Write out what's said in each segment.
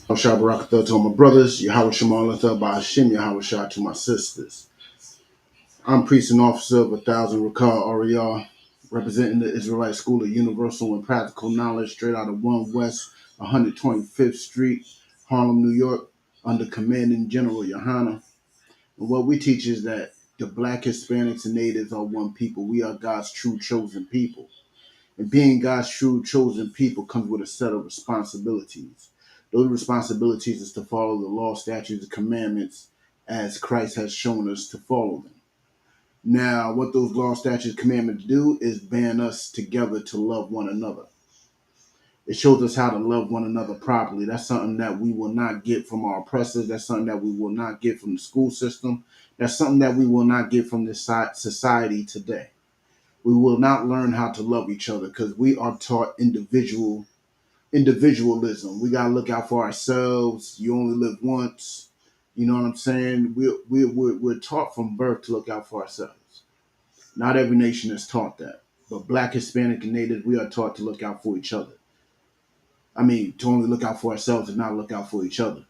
Barakatah to my brothers, Yahweh Shemalatah Ba'ashim, Yahweh Shah to my sisters. I'm priest and officer of 1,000 Rakah Ariyah, representing the Israelite School of Universal and Practical Knowledge, straight out of 1 West 125th Street, Harlem, New York, under Commanding General Yohana. And what we teach is that the Black, Hispanics, and Natives are one people. We are God's true chosen people. And being God's true chosen people comes with a set of responsibilities. Those responsibilities is to follow the law, statutes, and commandments as Christ has shown us to follow them. Now, what those law, statutes, commandments do is band us together to love one another. It shows us how to love one another properly. That's something that we will not get from our oppressors. That's something that we will not get from the school system. That's something that we will not get from this society today. We will not learn how to love each other because we are taught individualism. We gotta look out for ourselves. You only live once. You know what I'm saying? We're taught from birth to look out for ourselves. Not every nation is taught that, but Black, Hispanic, and Native, we are taught to look out for each other. I mean, to only look out for ourselves and not look out for each other,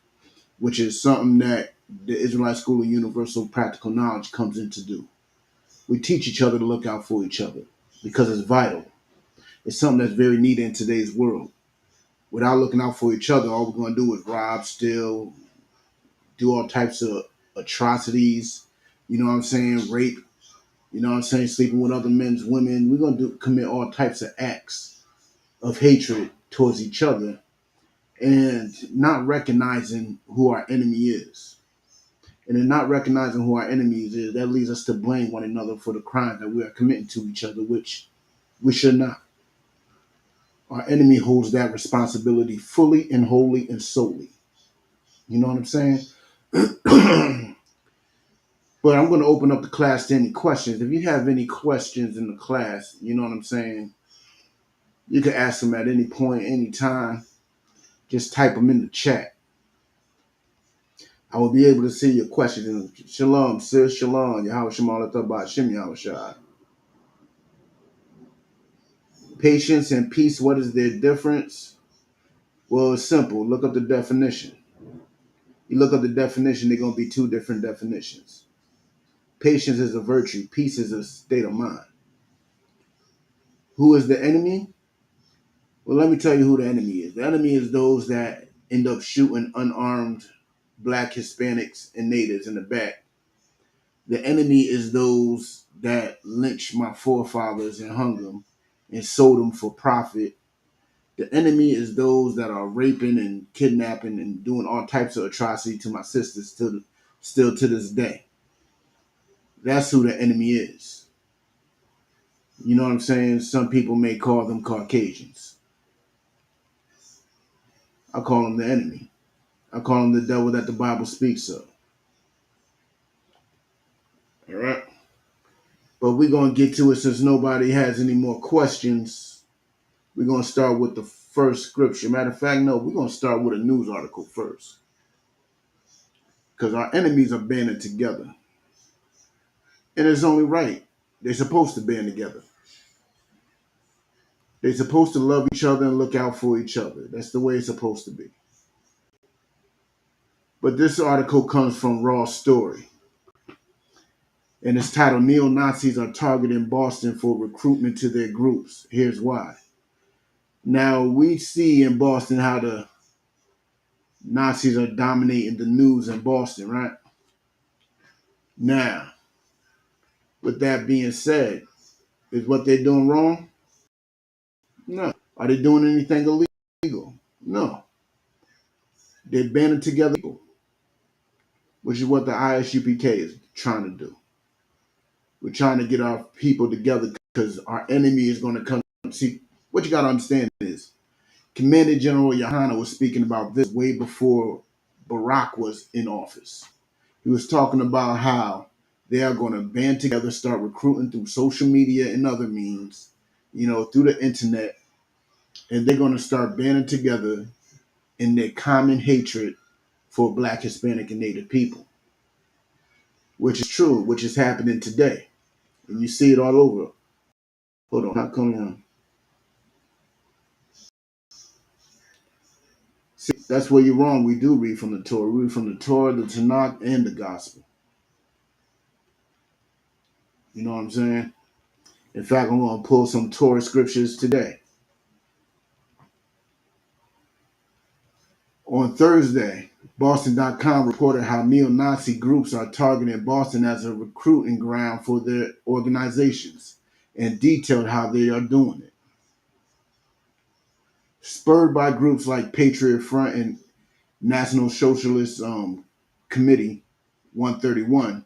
which is something that the Israelite School of Universal Practical Knowledge comes in to do. We teach each other to look out for each other because it's vital. It's something that's very needed in today's world. Without looking out for each other, all we're going to do is rob, steal, do all types of atrocities. You know what I'm saying? Rape. You know what I'm saying? Sleeping with other men's women. We're going to commit all types of acts of hatred towards each other and not recognizing who our enemy is. And in not recognizing who our enemies is, that leads us to blame one another for the crimes that we are committing to each other, which we should not. Our enemy holds that responsibility fully and wholly and solely. You know what I'm saying? But I'm going to open up the class to any questions. If you have any questions in the class, you know what I'm saying, you can ask them at any point, any time. Just type them in the chat. I will be able to see your questions. Shalom, sis. Shalom. Yahweh Shemalatah Ba'ashim Yahweh Shai. Patience and peace, what is their difference? Well, it's simple. Look up the definition. You look up the definition, they're going to be two different definitions. Patience is a virtue. Peace is a state of mind. Who is the enemy? Well, let me tell you who the enemy is. The enemy is those that end up shooting unarmed Black, Hispanics, and Natives in the back. The enemy is those that lynched my forefathers and hung them and sold them for profit. The enemy is those that are raping and kidnapping and doing all types of atrocity to my sisters still to this day. That's who the enemy is. You know what I'm saying? Some people may call them Caucasians. I call them the enemy. I call them the devil that the Bible speaks of. All right? But we're going to get to it since nobody has any more questions. We're going to start with the first scripture. Matter of fact, no, we're going to start with a news article first. Because our enemies are banding together. And it's only right. They're supposed to band together. They're supposed to love each other and look out for each other. That's the way it's supposed to be. But this article comes from Raw Story. And it's titled, Neo-Nazis are targeting Boston for recruitment to their groups. Here's why. Now, we see in Boston how the Nazis are dominating the news in Boston, right? Now, with that being said, is what they're doing wrong? No. Are they doing anything illegal? No. They're banding together, which is what the ISUPK is trying to do. We're trying to get our people together because our enemy is going to come. See, what you got to understand is Commander General Yohana was speaking about this way before Barack was in office. He was talking about how they are going to band together, start recruiting through social media and other means, through the internet, and they're going to start banding together in their common hatred for Black, Hispanic, and Native people, which is true, which is happening today. And you see it all over. Hold on, how come on? See, That's where you're wrong. We do read from the Torah. We read from the Torah, the Tanakh, and the Gospel. You know what I'm saying? In fact, I'm going to pull some Torah scriptures today. On Thursday, Boston.com reported how neo-Nazi groups are targeting Boston as a recruiting ground for their organizations and detailed how they are doing it. Spurred by groups like Patriot Front and National Socialist Committee 131,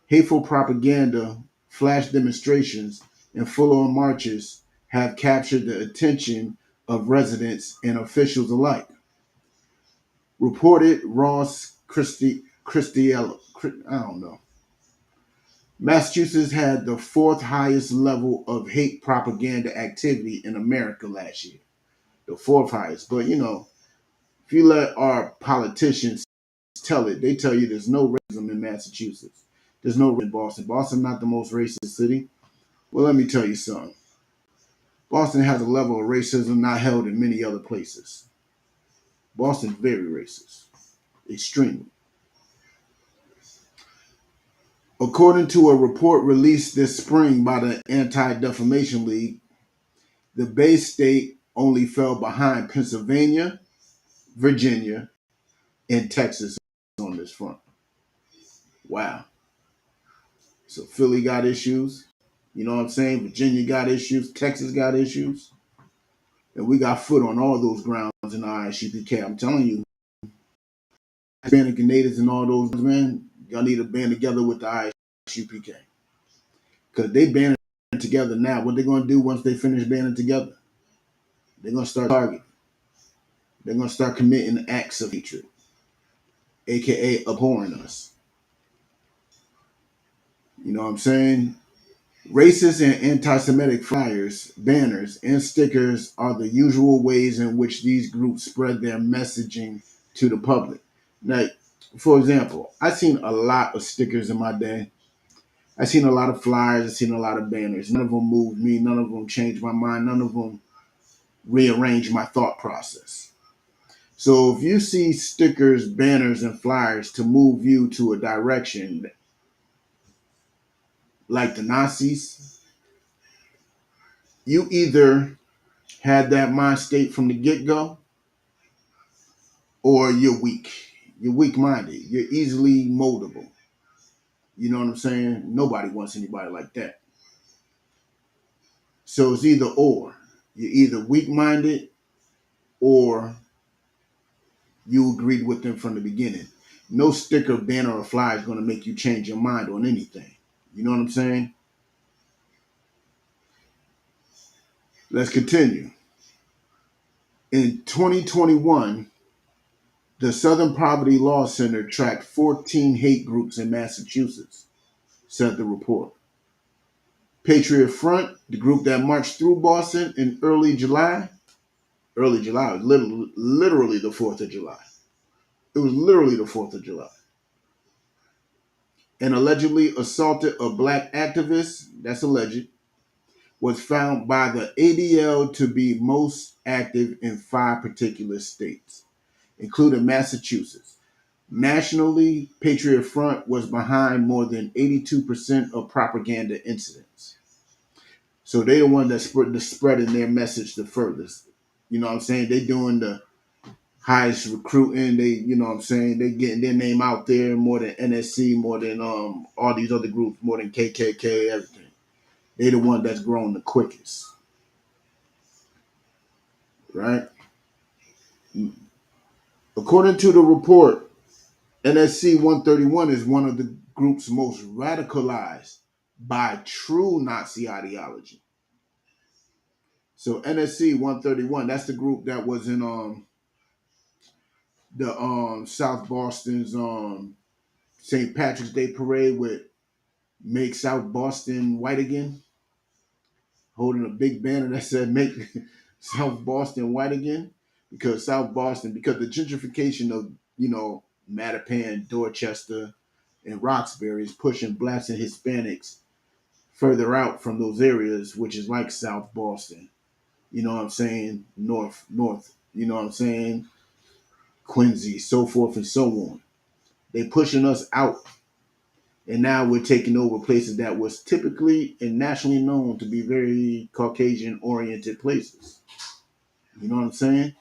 hateful propaganda, flash demonstrations, and full-on marches have captured the attention of residents and officials alike. Reported Ross Christiello, I don't know. Massachusetts had the fourth highest level of hate propaganda activity in America last year. The fourth highest. But if you let our politicians tell it, they tell you there's no racism in Massachusetts. There's no in Boston. Boston's not the most racist city. Well, let me tell you something. Boston has a level of racism not held in many other places. Boston's very racist. Extremely. According to a report released this spring by the Anti-Defamation League, the Bay State only fell behind Pennsylvania, Virginia, and Texas on this front. Wow. So Philly got issues. You know what I'm saying? Virginia got issues. Texas got issues. And we got foot on all those grounds in the ISUPK. I'm telling you, Hispanic and natives and all those, man, y'all need to band together with the ISUPK. Because they banding together now. What they going to do once they finish banding together? They're going to start targeting. They're going to start committing acts of hatred, aka abhorring us. You know what I'm saying? Racist and anti-Semitic flyers, banners, and stickers are the usual ways in which these groups spread their messaging to the public. Like, for example, I've seen a lot of stickers in my day. I've seen a lot of flyers. I've seen a lot of banners. None of them moved me. None of them changed my mind. None of them rearranged my thought process. So if you see stickers, banners, and flyers to move you to a direction like the Nazis, you either had that mind state from the get-go or you're weak. You're weak-minded. You're easily moldable. You know what I'm saying? Nobody wants anybody like that. So it's either or. You're either weak-minded or you agreed with them from the beginning. No sticker, banner, or flyer is going to make you change your mind on anything. You know what I'm saying? Let's continue. In 2021, the Southern Poverty Law Center tracked 14 hate groups in Massachusetts, said the report. Patriot Front, the group that marched through Boston in early July was literally the 4th of July. It was literally the 4th of July. And allegedly assaulted a black activist, that's alleged, was found by the ADL to be most active in 5 particular states, including Massachusetts. Nationally, Patriot Front was behind more than 82% of propaganda incidents. So they the one that's spreading their message the furthest. You know what I'm saying? They doing the highest recruiting. They, you know what I'm saying? They getting their name out there more than NSC, more than all these other groups, more than KKK, everything. They the one that's grown the quickest, right? According to the report, NSC 131 is one of the groups most radicalized by true Nazi ideology. So NSC 131, that's the group that was in the South Boston's St. Patrick's Day parade with Make South Boston White Again, holding a big banner that said Make South Boston White Again, because because the gentrification of, Mattapan, Dorchester, and Roxbury is pushing blacks and Hispanics further out from those areas, which is like South Boston. You know what I'm saying? North, you know what I'm saying? Quincy, so forth and so on. They pushing us out, and now we're taking over places that was typically and nationally known to be very Caucasian oriented places. You know what I'm saying?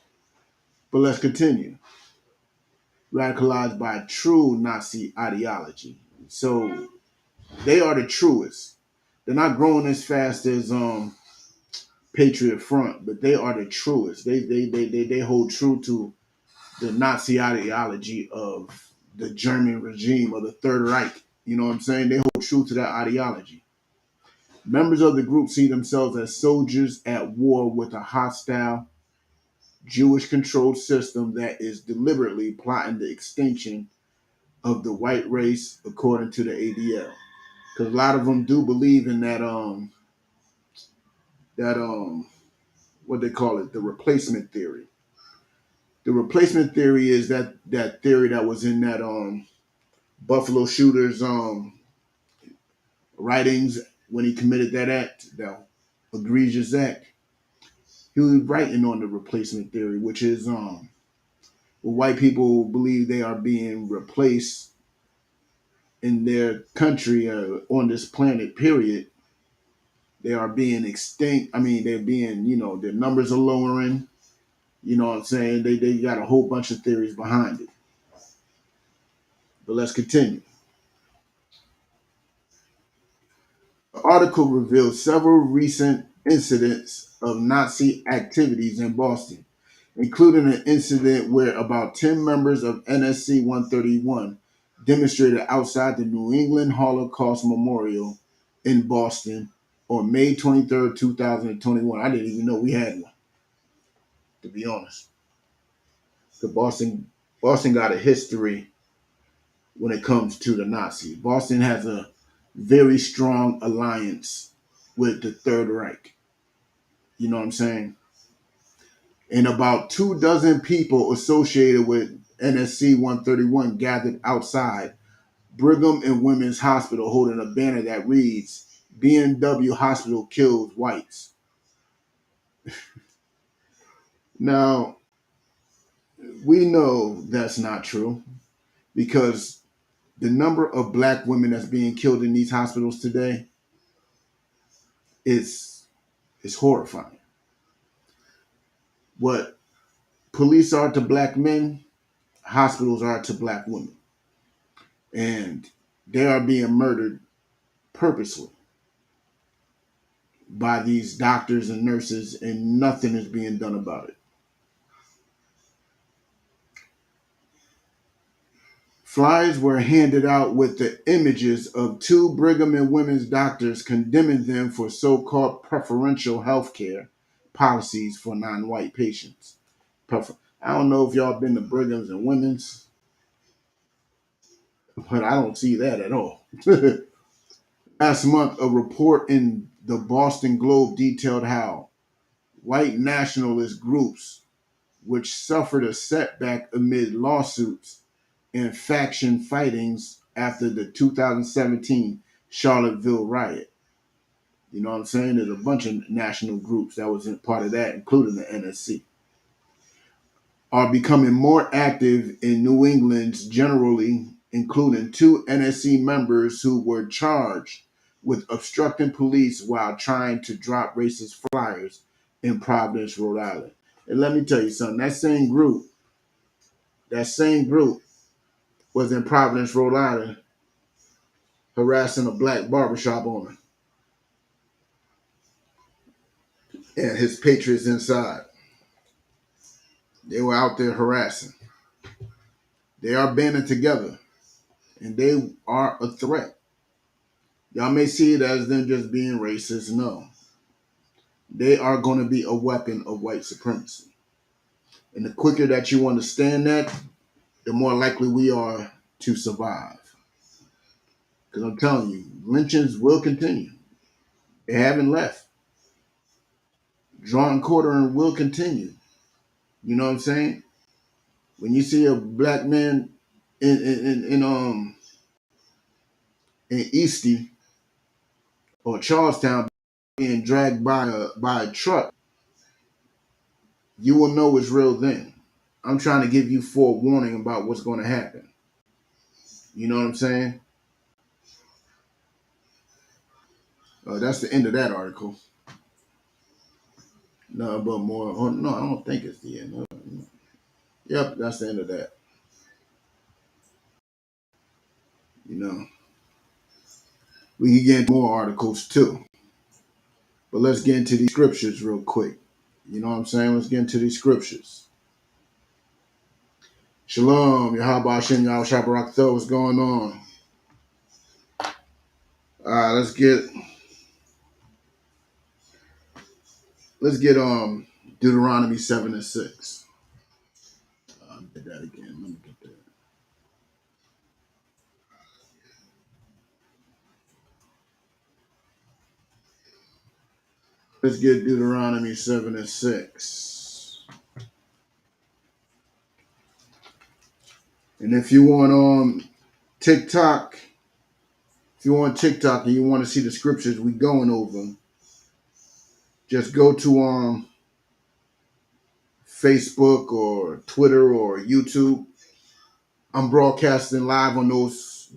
But let's continue. Radicalized by true Nazi ideology. So they are the truest. They're not growing as fast as Patriot Front, but they are the truest. They hold true to the Nazi ideology of the German regime of the Third Reich. You know what I'm saying? They hold true to that ideology. Members of the group see themselves as soldiers at war with a hostile Jewish controlled system that is deliberately plotting the extinction of the white race, according to the ADL. Because a lot of them do believe in that what they call it, the replacement theory. The replacement theory is that theory that was in that Buffalo shooter's writings when he committed that act, that egregious act. He was writing on the replacement theory, which is well, white people believe they are being replaced in their country on this planet. Period. They are being extinct. I mean, they're being, their numbers are lowering. You know what I'm saying? They got a whole bunch of theories behind it. But let's continue. The article reveals several recent incidents of Nazi activities in Boston, including an incident where about 10 members of NSC 131 demonstrated outside the New England Holocaust Memorial in Boston on May 23rd, 2021. I didn't even know we had one, to be honest. The Boston got a history when it comes to the Nazis. Boston has a very strong alliance with the Third Reich. You know what I'm saying? And about 2 dozen people associated with NSC 131 gathered outside Brigham and Women's Hospital holding a banner that reads, B&W Hospital kills whites. Now, we know that's not true because the number of black women that's being killed in these hospitals today is horrifying. What police are to black men, hospitals are to black women. And they are being murdered purposely by these doctors and nurses, and nothing is being done about it. Flyers were handed out with the images of 2 Brigham and Women's doctors condemning them for so-called preferential health care policies for non-white patients. I don't know if y'all been to Brigham's and Women's, but I don't see that at all. Last month, a report in the Boston Globe detailed how white nationalist groups, which suffered a setback amid lawsuits and faction fightings after the 2017 Charlottesville riot. You know what I'm saying? There's a bunch of national groups that was in part of that, including the NSC, are becoming more active in New England's generally, including 2 NSC members who were charged with obstructing police while trying to drop racist flyers in Providence, Rhode Island. And let me tell you something, that same group was in Providence, Rhode Island, harassing a black barbershop owner and his patriots inside. They were out there harassing. They are banding together and they are a threat. Y'all may see it as them just being racist. No, they are going to be a weapon of white supremacy. And the quicker that you understand that, the more likely we are to survive. Because I'm telling you, lynchings will continue. They haven't left. Drawn quartering will continue. You know what I'm saying? When you see a black man in Eastie or Charlestown being dragged by a truck, you will know it's real then. I'm trying to give you forewarning about what's going to happen. You know what I'm saying? That's the end of that article. No, but more. Oh, no, I don't think it's the end. Yep, that's the end of that. You know, we can get into more articles too, but let's get into these scriptures real quick. You know what I'm saying? Let's get into these scriptures. Shalom, Yahweh Hashem, Yahweh Shabbarak, what's going on? All right, let's get Deuteronomy 7:6. I'll get that again. Let me get that. Let's get Deuteronomy 7:6. And if you want TikTok, if you want TikTok and you want to see the scriptures we going over, just go to Facebook or Twitter or YouTube. I'm broadcasting live on those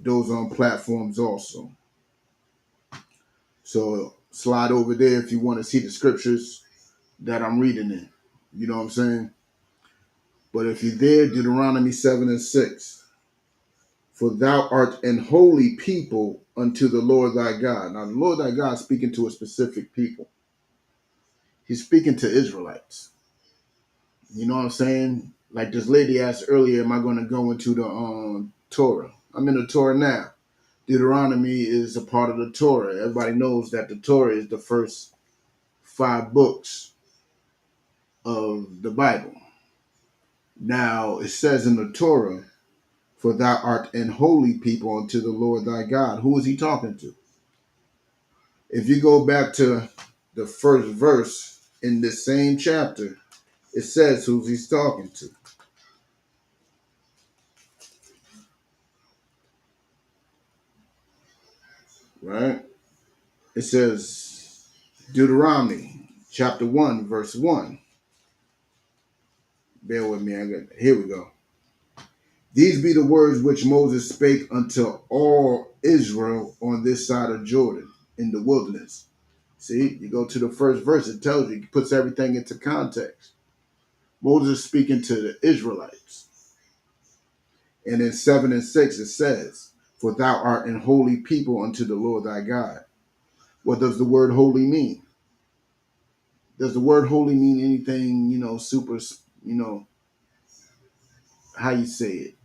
platforms also. So slide over there if you want to see the scriptures that I'm reading in. You know what I'm saying? But if you're there, Deuteronomy 7:6. For thou art an holy people unto the Lord thy God. Now, the Lord thy God is speaking to a specific people. He's speaking to Israelites. You know what I'm saying? Like this lady asked earlier, am I going to go into the Torah? I'm in the Torah now. Deuteronomy is a part of the Torah. Everybody knows that the Torah is the first 5 books of the Bible. Now, it says in the Torah, for thou art an holy people unto the Lord thy God. Who is he talking to? If you go back to the first verse in this same chapter, it says who he's talking to. Right? It says Deuteronomy chapter 1, verse 1. Bear with me. Here we go. These be the words which Moses spake unto all Israel on this side of Jordan in the wilderness. See, you go to the first verse, it tells you, it puts everything into context. Moses speaking to the Israelites. And in 7 and 6 it says, for thou art an holy people unto the Lord thy God. What does the word holy mean? Does the word holy mean anything, super, how you say it?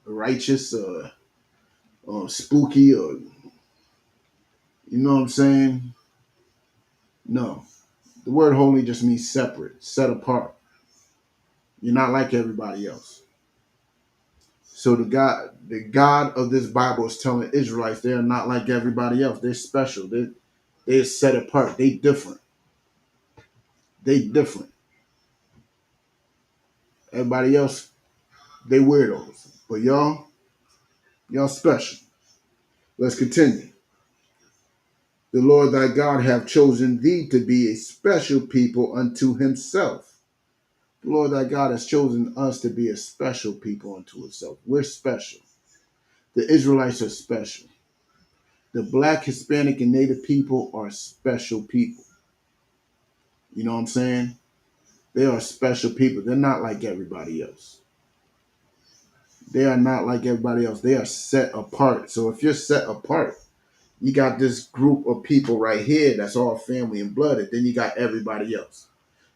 Righteous or spooky or, you know what I'm saying? No. The word holy just means separate, set apart. You're not like everybody else. So the God of this Bible is telling Israelites they're not like everybody else. They're special. They're set apart. They different. They different. Everybody else, they weirdos. But y'all special. Let's continue. The Lord thy God hath chosen thee to be a special people unto himself. The Lord thy God has chosen us to be a special people unto himself. We're special. The Israelites are special. The Black, Hispanic, and Native people are special people. You know what I'm saying? They are special people. They're not like everybody else. They are not like everybody else. They are set apart. So if you're set apart, you got this group of people right here that's all family and blood, and then you got everybody else.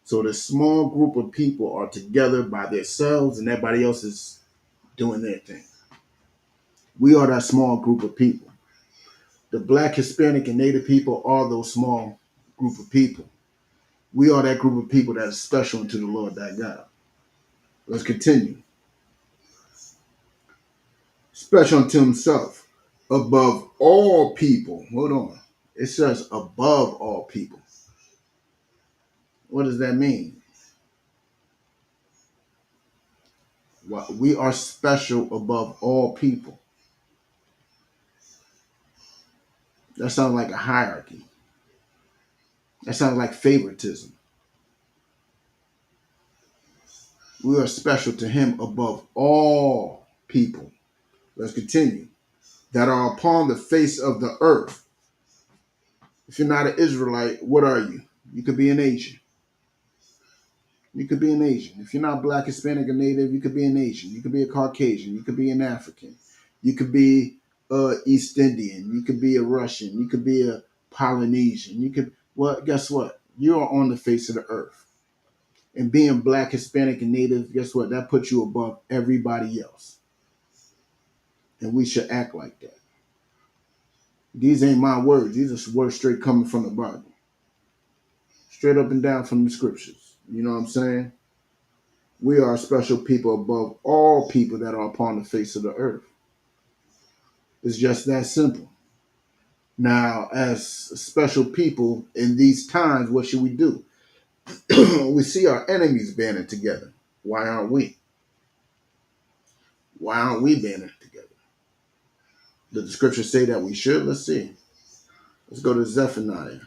So the small group of people are together by themselves, and everybody else is doing their thing. We are that small group of people. The Black, Hispanic, and Native people are those small group of people. We are that group of people that is special unto the Lord thy God. Let's continue. Special unto himself, above all people. Hold on. It says above all people. What does that mean? We are special above all people. That sounds like a hierarchy. That sounds like favoritism. We are special to him above all people. Let's continue. That are upon the face of the earth. If you're not an Israelite, what are you? You could be an Asian. You could be an Asian. If you're not black, Hispanic, or native, you could be an Asian. You could be a Caucasian. You could be an African. You could be East Indian. You could be a Russian. You could be a Polynesian. You could, well, guess what? You are on the face of the earth. And being black, Hispanic, and native, guess what? That puts you above everybody else. And we should act like that. These ain't my words. These are words straight coming from the Bible. Straight up and down from the scriptures. You know what I'm saying? We are a special people above all people that are upon the face of the earth. It's just that simple. Now, as special people in these times, what should we do? We see our enemies banding together. Why aren't we? Why aren't we banding together? Did the scripture say that we should? Let's see. Let's go to Zephaniah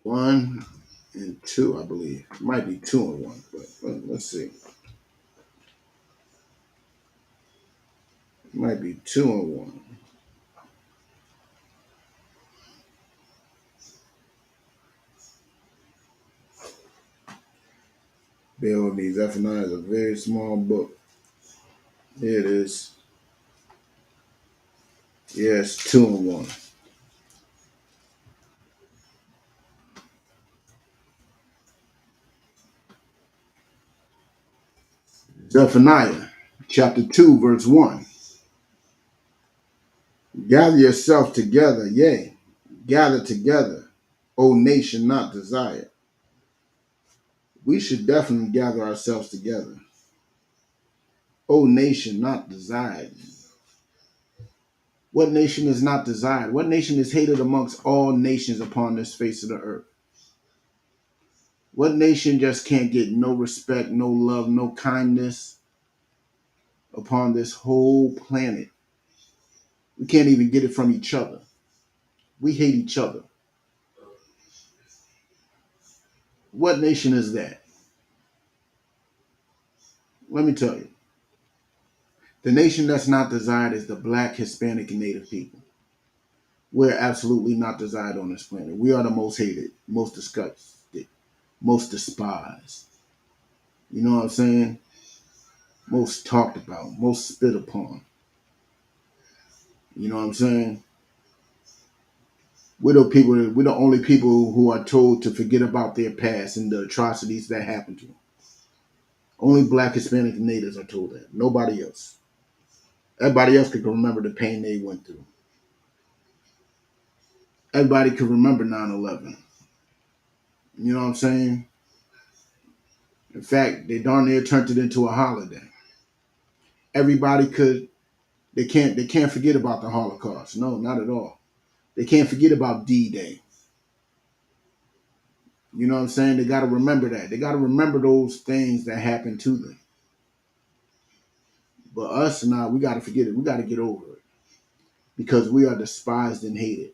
1 and 2, I believe. It might be 2 and 1, but let's see. It might be 2 and 1. Bear with me. Zephaniah is a very small book. Here it is. Yes, 2 and 1. Zephaniah chapter 2, verse 1. Gather yourself together, yea, gather together, O nation not desired. We should definitely gather ourselves together. O nation not desired. What nation is not desired? What nation is hated amongst all nations upon this face of the earth? What nation just can't get no respect, no love, no kindness upon this whole planet? We can't even get it from each other. We hate each other. What nation is that? Let me tell you. The nation that's not desired is the black, Hispanic, and Native people. We're absolutely not desired on this planet. We are the most hated, most disgusted, most despised. You know what I'm saying? Most talked about, most spit upon. You know what I'm saying? We're the only people who are told to forget about their past and the atrocities that happened to them. Only black, Hispanic, and natives are told that. Nobody else. Everybody else could remember the pain they went through. Everybody could remember 9/11. You know what I'm saying? In fact, they darn near turned it into a holiday. Everybody could. They can't forget about the Holocaust. No, not at all. They can't forget about D-Day. You know what I'm saying? They got to remember that. They got to remember those things that happened to them. But us, now we got to forget it. We got to get over it because we are despised and hated.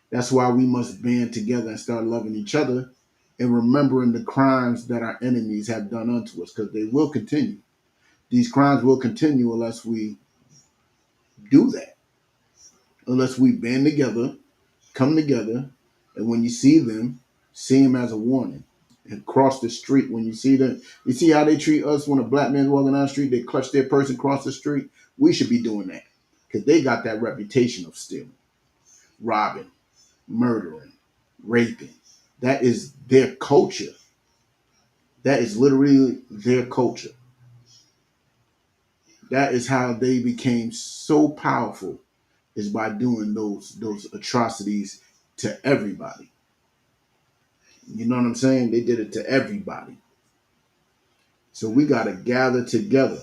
That's why we must band together and start loving each other and remembering the crimes that our enemies have done unto us because they will continue. These crimes will continue unless we do that, unless we band together, come together, and when you see them as a warning. And cross the street when you see them. You see how they treat us when a black man's walking down the street, they clutch their purse and cross the street? We should be doing that because they got that reputation of stealing, robbing, murdering, raping. That is their culture. That is literally their culture. That is how they became so powerful is by doing those atrocities to everybody. You know what I'm saying? They did it to everybody. So we got to gather together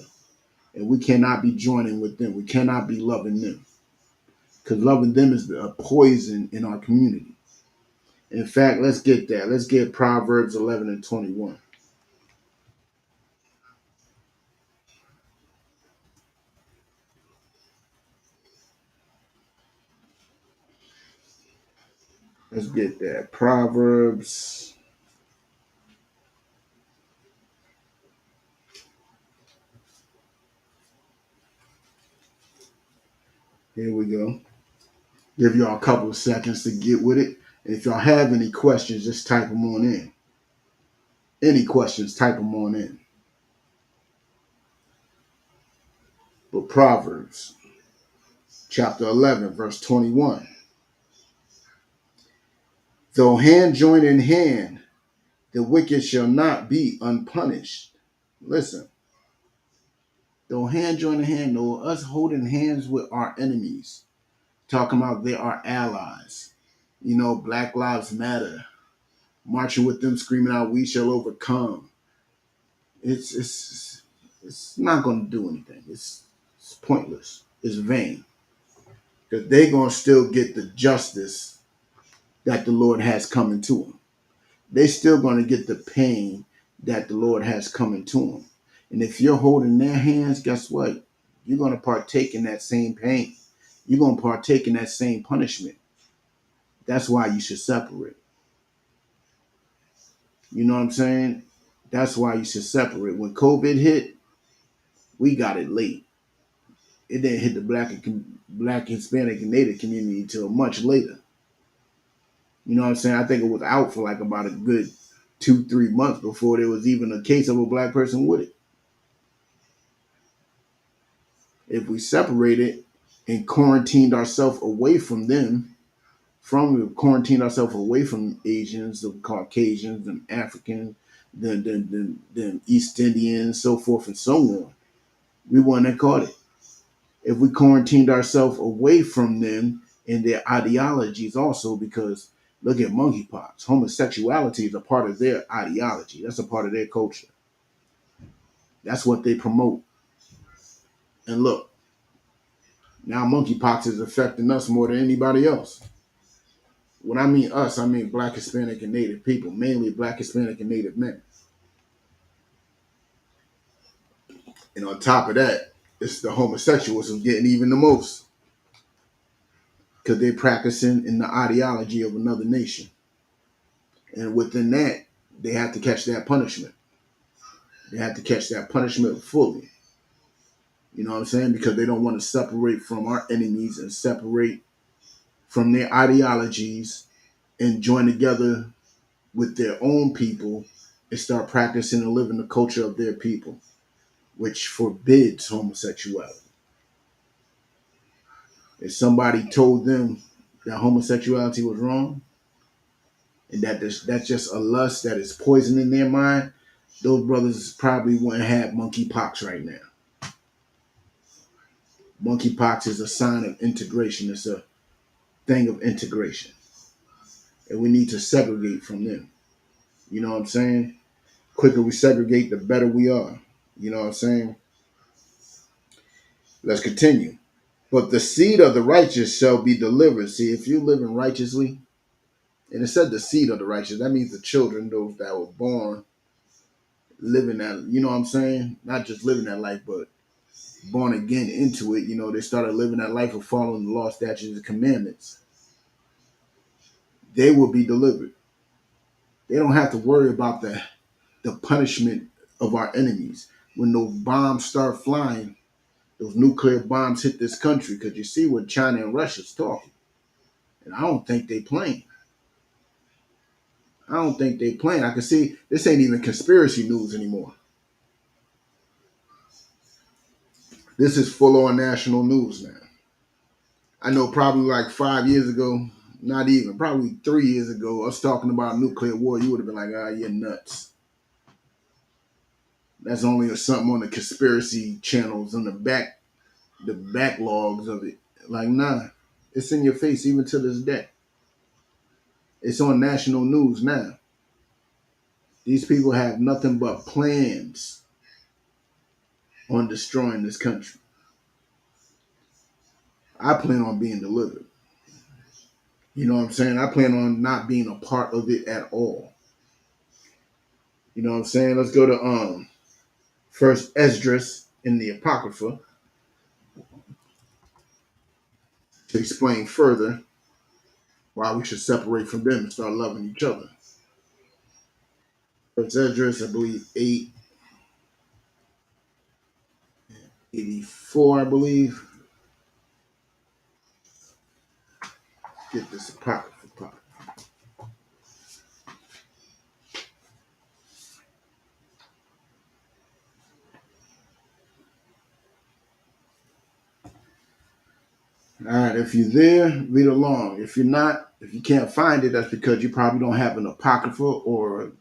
and we cannot be joining with them. We cannot be loving them because loving them is a poison in our community. In fact, let's get that. Let's get Proverbs 11 and 21. Let's get that. Proverbs. Here we go. Give y'all a couple of seconds to get with it. And if y'all have any questions, just type them on in. Any questions, type them on in. But Proverbs chapter 11, verse 21. Though hand join in hand, the wicked shall not be unpunished. Listen, though hand join in hand, though us holding hands with our enemies, talking about they are allies. You know, Black Lives Matter, marching with them, screaming out, "We shall overcome." It's not going to do anything. It's pointless. It's vain because they're going to still get the justice that the Lord has coming to them. They're still going to get the pain that the Lord has coming to them. And if you're holding their hands, guess what? You're going to partake in that same pain. You're going to partake in that same punishment. That's why you should separate. You know what I'm saying? That's why you should separate. When COVID hit, we got it late. It didn't hit the black, Hispanic, and Native community until much later. You know what I'm saying? I think it was out for like about a good 2-3 months before there was even a case of a black person with it. If we separated and quarantined ourselves away from them, quarantined ourselves away from Asians, the Caucasians, the Africans, the East Indians, so forth and so on, we wouldn't have caught it. If we quarantined ourselves away from them and their ideologies also, because look at monkeypox. Homosexuality is a part of their ideology. That's a part of their culture. That's what they promote. And look, now monkeypox is affecting us more than anybody else. When I mean us, I mean Black, Hispanic, and Native people, mainly Black, Hispanic, and Native men. And on top of that, it's the homosexuals who getting even the most because they're practicing in the ideology of another nation. And within that, they have to catch that punishment. They have to catch that punishment fully. You know what I'm saying? Because they don't want to separate from our enemies and separate from their ideologies and join together with their own people and start practicing and living the culture of their people, which forbids homosexuality. If somebody told them that homosexuality was wrong and that that's just a lust that is poisoning their mind, those brothers probably wouldn't have monkeypox right now. Monkeypox is a sign of integration. It's a thing of integration. And we need to segregate from them. You know what I'm saying? Quicker we segregate, the better we are. You know what I'm saying? Let's continue. But the seed of the righteous shall be delivered. See, if you're living righteously, and it said the seed of the righteous, that means the children, those that were born, living that, you know what I'm saying? Not just living that life, but born again into it. You know, they started living that life of following the law, statutes, and commandments. They will be delivered. They don't have to worry about the punishment of our enemies. When those bombs start flying, those nuclear bombs hit this country, because you see what China and Russia's talking. And I don't think they playing. I don't think they playing. I can see this ain't even conspiracy news anymore. This is full on national news now. I know probably like 5 years ago, not even, probably 3 years ago, us talking about nuclear war, you would have been like, ah, you're nuts. That's only something on the conspiracy channels on the backlogs of it. Like, nah, it's in your face even to this day. It's on national news now. These people have nothing but plans on destroying this country. I plan on being delivered. You know what I'm saying? I plan on not being a part of it at all. You know what I'm saying? Let's go to first Esdras in the Apocrypha to explain further Why we should separate from them and start loving each other. First Esdras, I believe, 884, I believe. Get this apocrypha part. All right, if you're there, read along. If you're not, if you can't find it, that's because you probably don't have an apocrypha or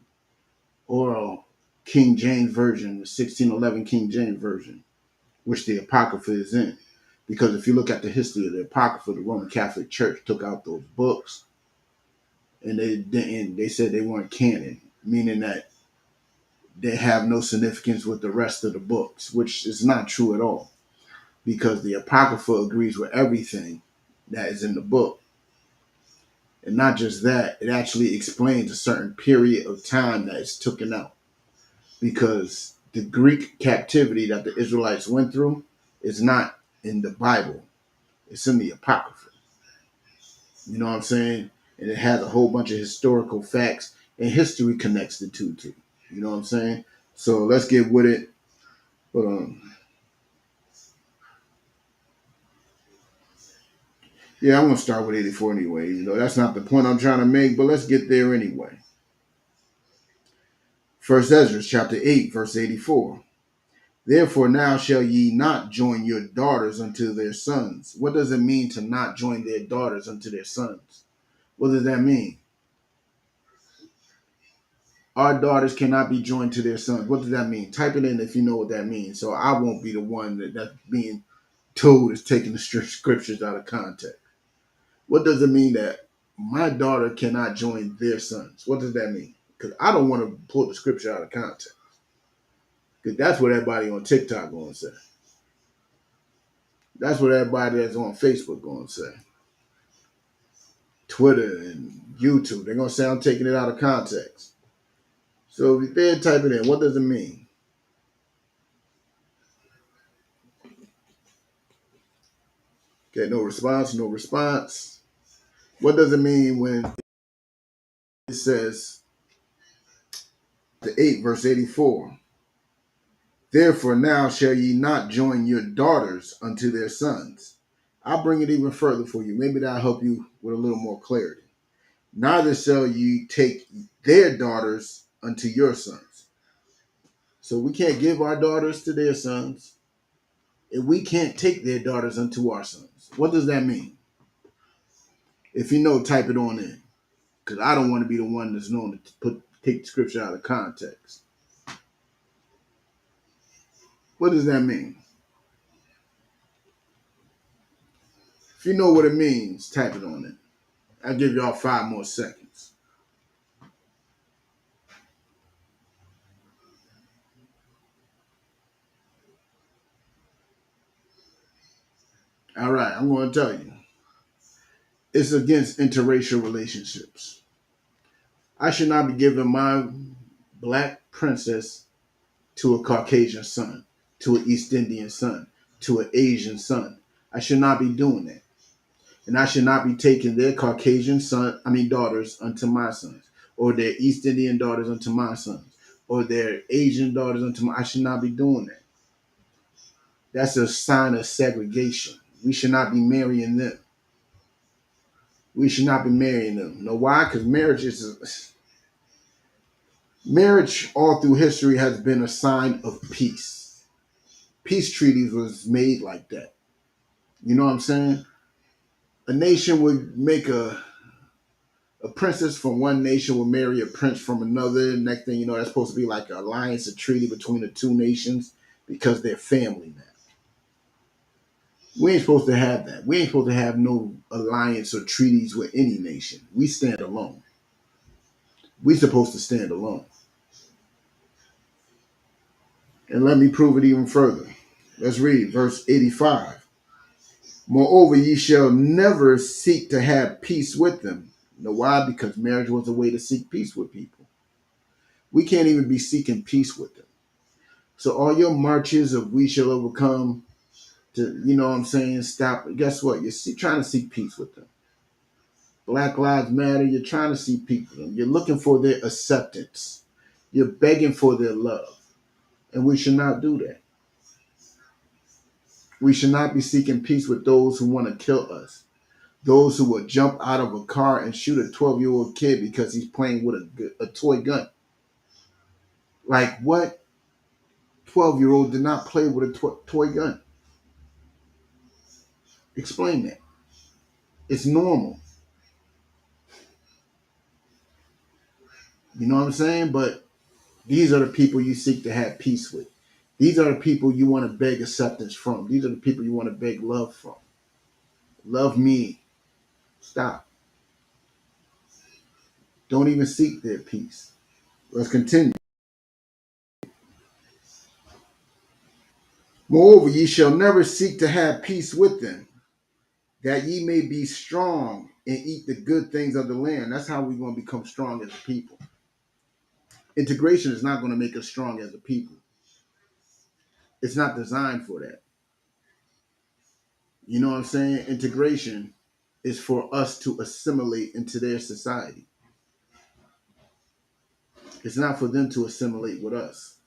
a King James version, the 1611 King James version, which the apocrypha is in. Because if you look at the history of the apocrypha, the Roman Catholic Church took out those books, and they didn't. They said they weren't canon, meaning that they have no significance with the rest of the books, which is not true at all. Because the apocrypha agrees with everything that is in the book. And not just that, it actually explains a certain period of time that is taken out. Because the Greek captivity that the Israelites went through is not in the Bible. It's in the Apocrypha. You know what I'm saying? And it has a whole bunch of historical facts, and history connects the two too. You know what I'm saying? So let's get with it. But yeah, I'm gonna start with 84 anyway. You know, that's not the point I'm trying to make, but let's get there anyway. First Ezra chapter 8, verse 84. Therefore now shall ye not join your daughters unto their sons. What does it mean to not join their daughters unto their sons? What does that mean? Our daughters cannot be joined to their sons. What does that mean? Type it in if you know what that means. So I won't be the one that's being told is taking the scriptures out of context. What does it mean that my daughter cannot join their sons? What does that mean? Because I don't want to pull the scripture out of context. Because that's what everybody on TikTok going to say. That's what everybody that's on Facebook going to say. Twitter and YouTube. They're going to say I'm taking it out of context. So if you're there, type it in. What does it mean? Okay, no response, no response. What does it mean when it says, the 8, verse 84? Therefore now shall ye not join your daughters unto their sons. I'll bring it even further for you. Maybe that'll help you with a little more clarity. Neither shall ye take their daughters unto your sons. So we can't give our daughters to their sons, and we can't take their daughters unto our sons. What does that mean? If you know, type it on in. Because I don't want to be the one that's known to take the scripture out of context. What does that mean? If you know what it means, type it on it. I'll give y'all 5 more seconds. All right, I'm going to tell you. It's against interracial relationships. I should not be giving my black princess to a Caucasian son, to an East Indian son, to an Asian son. I should not be doing that. And I should not be taking their Caucasian daughters unto my sons, or their East Indian daughters unto my sons, or their Asian daughters unto my. I should not be doing that. That's a sign of segregation. We should not be marrying them. We should not be marrying them. You know why? Because marriage all through history has been a sign of peace. Peace treaties was made like that. You know what I'm saying? A nation would make a princess from one nation will marry a prince from another. Next thing you know, that's supposed to be like an alliance, a treaty between the two nations because they're family now. We ain't supposed to have that. We ain't supposed to have no alliance or treaties with any nation. We stand alone. We supposed to stand alone. And let me prove it even further. Let's read verse 85. Moreover, ye shall never seek to have peace with them. You know why? Because marriage was a way to seek peace with people. We can't even be seeking peace with them. So all your marches of we shall overcome to, you know what I'm saying, stop. Guess what? You're trying to seek peace with them. Black Lives Matter, you're trying to see people. You're looking for their acceptance. You're begging for their love. And we should not do that. We should not be seeking peace with those who want to kill us. Those who will jump out of a car and shoot a 12-year-old kid because he's playing with a toy gun. Like, what 12-year-old did not play with a toy gun? Explain that. It's normal. You know what I'm saying? But these are the people you seek to have peace with. These are the people you want to beg acceptance from. These are the people you want to beg love from. Love me. Stop. Don't even seek their peace. Let's continue. Moreover, ye shall never seek to have peace with them, that ye may be strong and eat the good things of the land. That's how we're going to become strong as a people. Integration is not going to make us strong as a people. It's not designed for that. You know what I'm saying? Integration is for us to assimilate into their society. It's not for them to assimilate with us.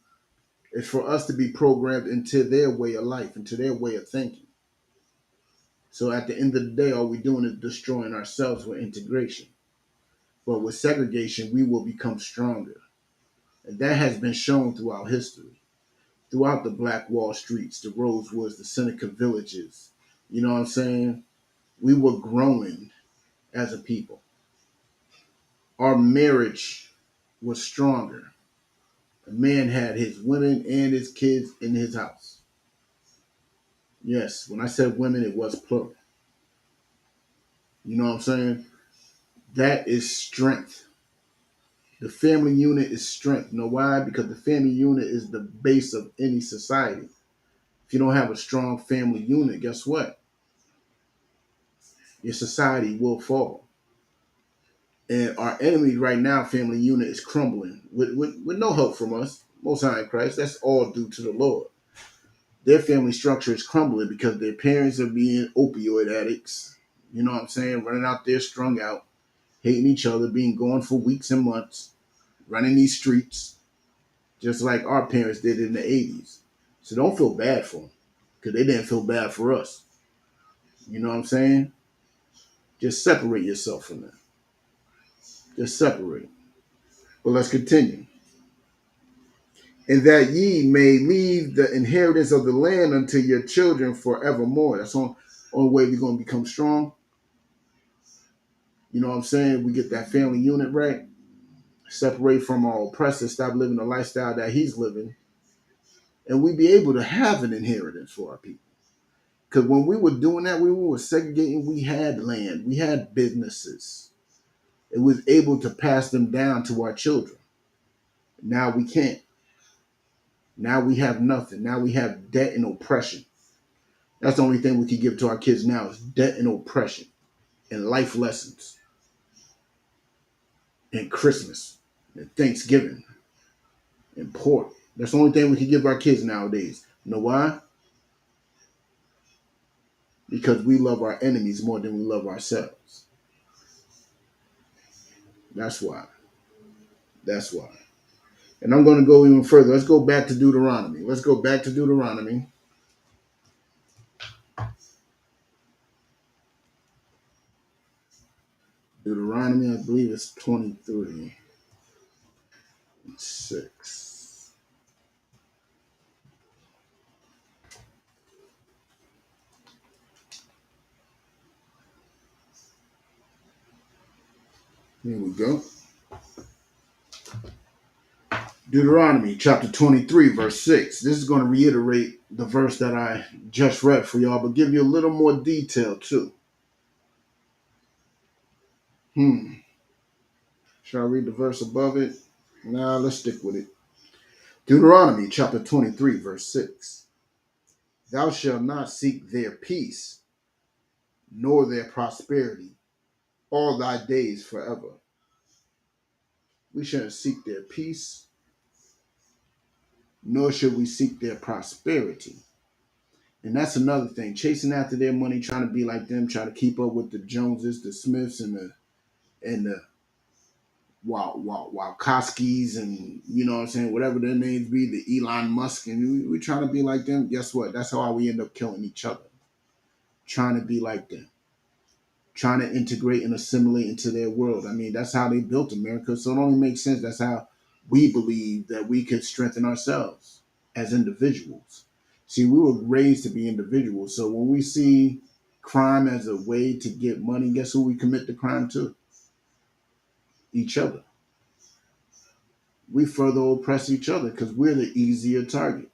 It's for us to be programmed into their way of life, into their way of thinking. So at the end of the day, all we're doing is destroying ourselves with integration. But with segregation, we will become stronger. And that has been shown throughout history, throughout the Black Wall Streets, the Rosewoods, the Seneca villages. You know what I'm saying? We were growing as a people. Our marriage was stronger. A man had his women and his kids in his house. Yes, when I said women, it was plural. You know what I'm saying? That is strength. The family unit is strength. You know why? Because the family unit is the base of any society. If you don't have a strong family unit, guess what? Your society will fall. And our enemy right now, family unit, is crumbling with no help from us. Most High in Christ. That's all due to the Lord. Their family structure is crumbling because their parents are being opioid addicts. You know what I'm saying? Running out there strung out, hating each other, being gone for weeks and months, running these streets, just like our parents did in the 80s. So don't feel bad for them because they didn't feel bad for us. You know what I'm saying? Just separate yourself from that. Just separate. But let's continue. And that ye may leave the inheritance of the land unto your children forevermore. That's the only way we're going to become strong. You know what I'm saying? We get that family unit right. Separate from our oppressor. Stop living the lifestyle that he's living. And we be able to have an inheritance for our people. Because when we were doing that, we were segregating. We had land. We had businesses. It was able to pass them down to our children. Now we can't. Now we have nothing. Now we have debt and oppression. That's the only thing we can give to our kids now is debt and oppression and life lessons and Christmas and Thanksgiving and pork. That's the only thing we can give our kids nowadays. You know why? Because we love our enemies more than we love ourselves. That's why. That's why. And I'm going to go even further. Let's go back to Deuteronomy. Let's go back to Deuteronomy. Deuteronomy, I believe it's 23 and 6. Here we go. Deuteronomy chapter 23, verse 6. This is going to reiterate the verse that I just read for y'all, but give you a little more detail too. Shall I read the verse above it? Nah, let's stick with it. Deuteronomy chapter 23, verse 6. Thou shalt not seek their peace, nor their prosperity, all thy days forever. We shouldn't seek their peace, nor should we seek their prosperity. And that's another thing. Chasing after their money, trying to be like them, trying to keep up with the Joneses, the Smiths, and and the while Koskis and you know what I'm saying, whatever their names be, the Elon Musk, and we trying to be like them. Guess what? That's how we end up killing each other. Trying to be like them, trying to integrate and assimilate into their world. I mean, that's how they built America. So it only makes sense. That's how we believe that we could strengthen ourselves as individuals. See, we were raised to be individuals. So when we see crime as a way to get money, guess who we commit the crime to? Each other. We further oppress each other because we're the easier target.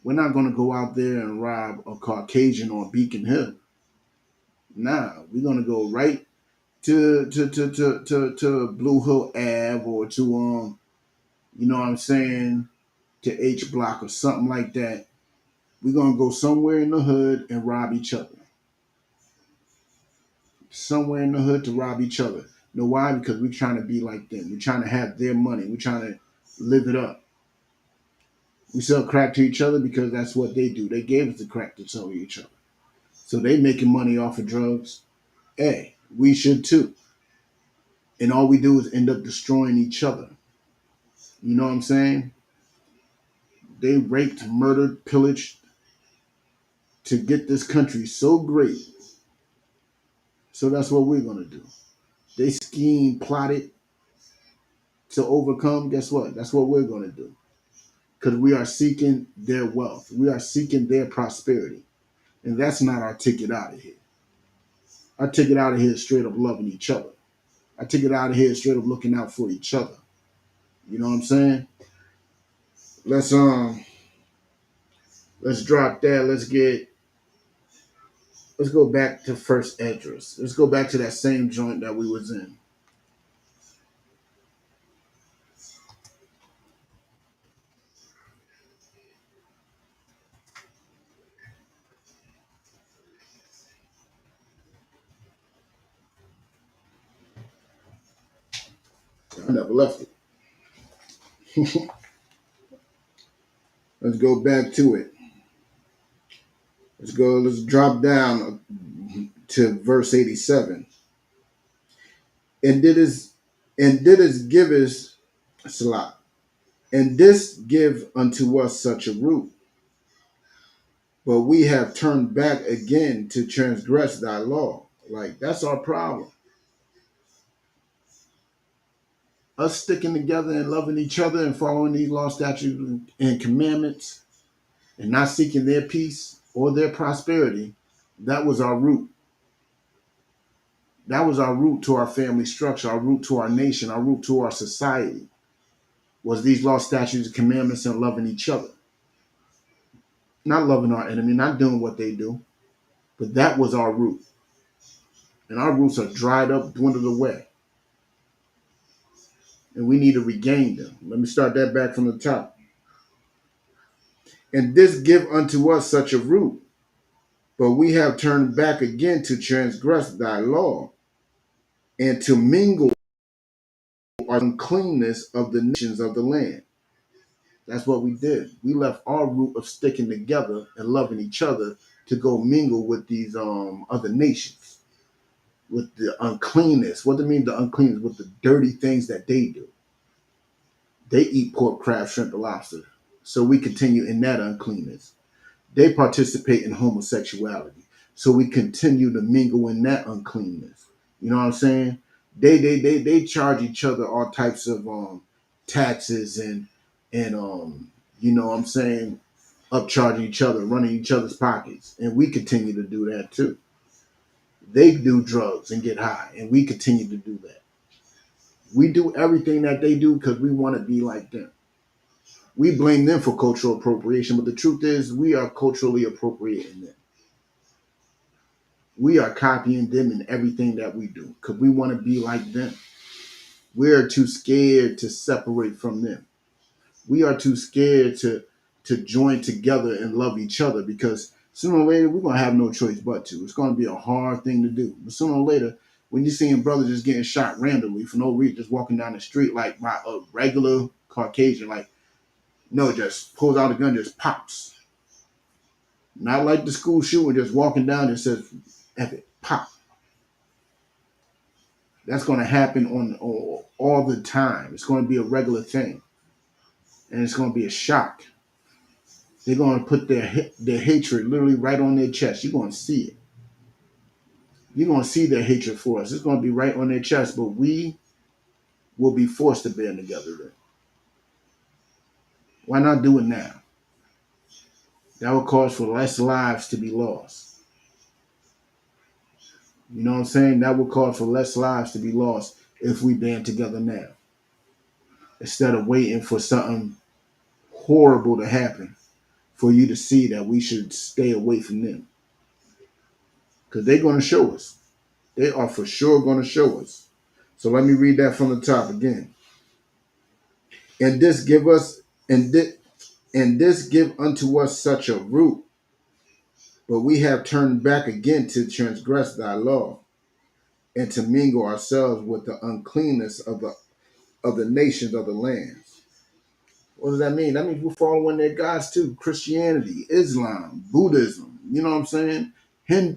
We're not going to go out there and rob a Caucasian on Beacon Hill. Nah, we're going to go right to Blue Hill Ave or to you know what I'm saying, to H Block or something like that. We're gonna go somewhere in the hood and rob each other. Somewhere in the hood to rob each other. You know why? Because we're trying to be like them. We're trying to have their money. We're trying to live it up. We sell crack to each other because that's what they do. They gave us the crack to sell to each other. So they making money off of drugs. Hey, we should too. And all we do is end up destroying each other. You know what I'm saying? They raped, murdered, pillaged to get this country so great. So that's what we're going to do. They schemed, plotted to overcome. Guess what? That's what we're going to do. Because we are seeking their wealth. We are seeking their prosperity. And that's not our ticket out of here. Our ticket out of here is straight up loving each other. Our ticket out of here is straight up looking out for each other. You know what I'm saying? Let's let's drop that. Let's go back to first address. Let's go back to that same joint that we was in. I never left it. Let's go back to it. Let's drop down to verse 87. And did his give us Salah. And this give unto us such a root, but we have turned back again to transgress thy law. Like that's our problem. Us sticking together and loving each other and following these law, statutes, and commandments and not seeking their peace or their prosperity, that was our root. That was our root to our family structure, our root to our nation, our root to our society, was these law, statutes, and commandments and loving each other. Not loving our enemy, not doing what they do, but that was our root. And our roots are dried up, dwindled away. And we need to regain them. Let me start that back from the top. And this give unto us such a root, but we have turned back again to transgress thy law and to mingle our uncleanness of the nations of the land. That's what we did. We left our root of sticking together and loving each other to go mingle with these other nations, with the uncleanness. What do you mean the uncleanness? With the dirty things that they do. They eat pork, crab, shrimp, and lobster. So we continue in that uncleanness. They participate in homosexuality. So we continue to mingle in that uncleanness. You know what I'm saying? They charge each other all types of taxes and you know what I'm saying, upcharging each other, running each other's pockets. And we continue to do that too. They do drugs and get high, and we continue to do that. We do everything that they do because we want to be like them. We blame them for cultural appropriation, but the truth is we are culturally appropriating them. We are copying them in everything that we do because we want to be like them. We're too scared to separate from them. We are too scared to join together and love each other because sooner or later we're gonna have no choice but to. It's gonna be a hard thing to do. But sooner or later, when you're seeing brothers just getting shot randomly for no reason, just walking down the street like by a regular Caucasian, like no, just pulls out a gun, just pops. Not like the school shooter, just walking down and says, "F it, pop." That's going to happen on all the time. It's going to be a regular thing, and it's going to be a shock. They're going to put their hatred literally right on their chest. You're going to see it. You're going to see their hatred for us. It's going to be right on their chest, but we will be forced to band together then. Why not do it now? That would cause for less lives to be lost. You know what I'm saying? That would cause for less lives to be lost if we band together now. Instead of waiting for something horrible to happen for you to see that we should stay away from them. Because they're going to show us. They are for sure going to show us. So let me read that from the top again. And this give us and this give unto us such a root, but we have turned back again to transgress thy law, and to mingle ourselves with the uncleanness of the nations of the lands. What does that mean? That means we're following their gods too. Christianity, Islam, Buddhism. You know what I'm saying? They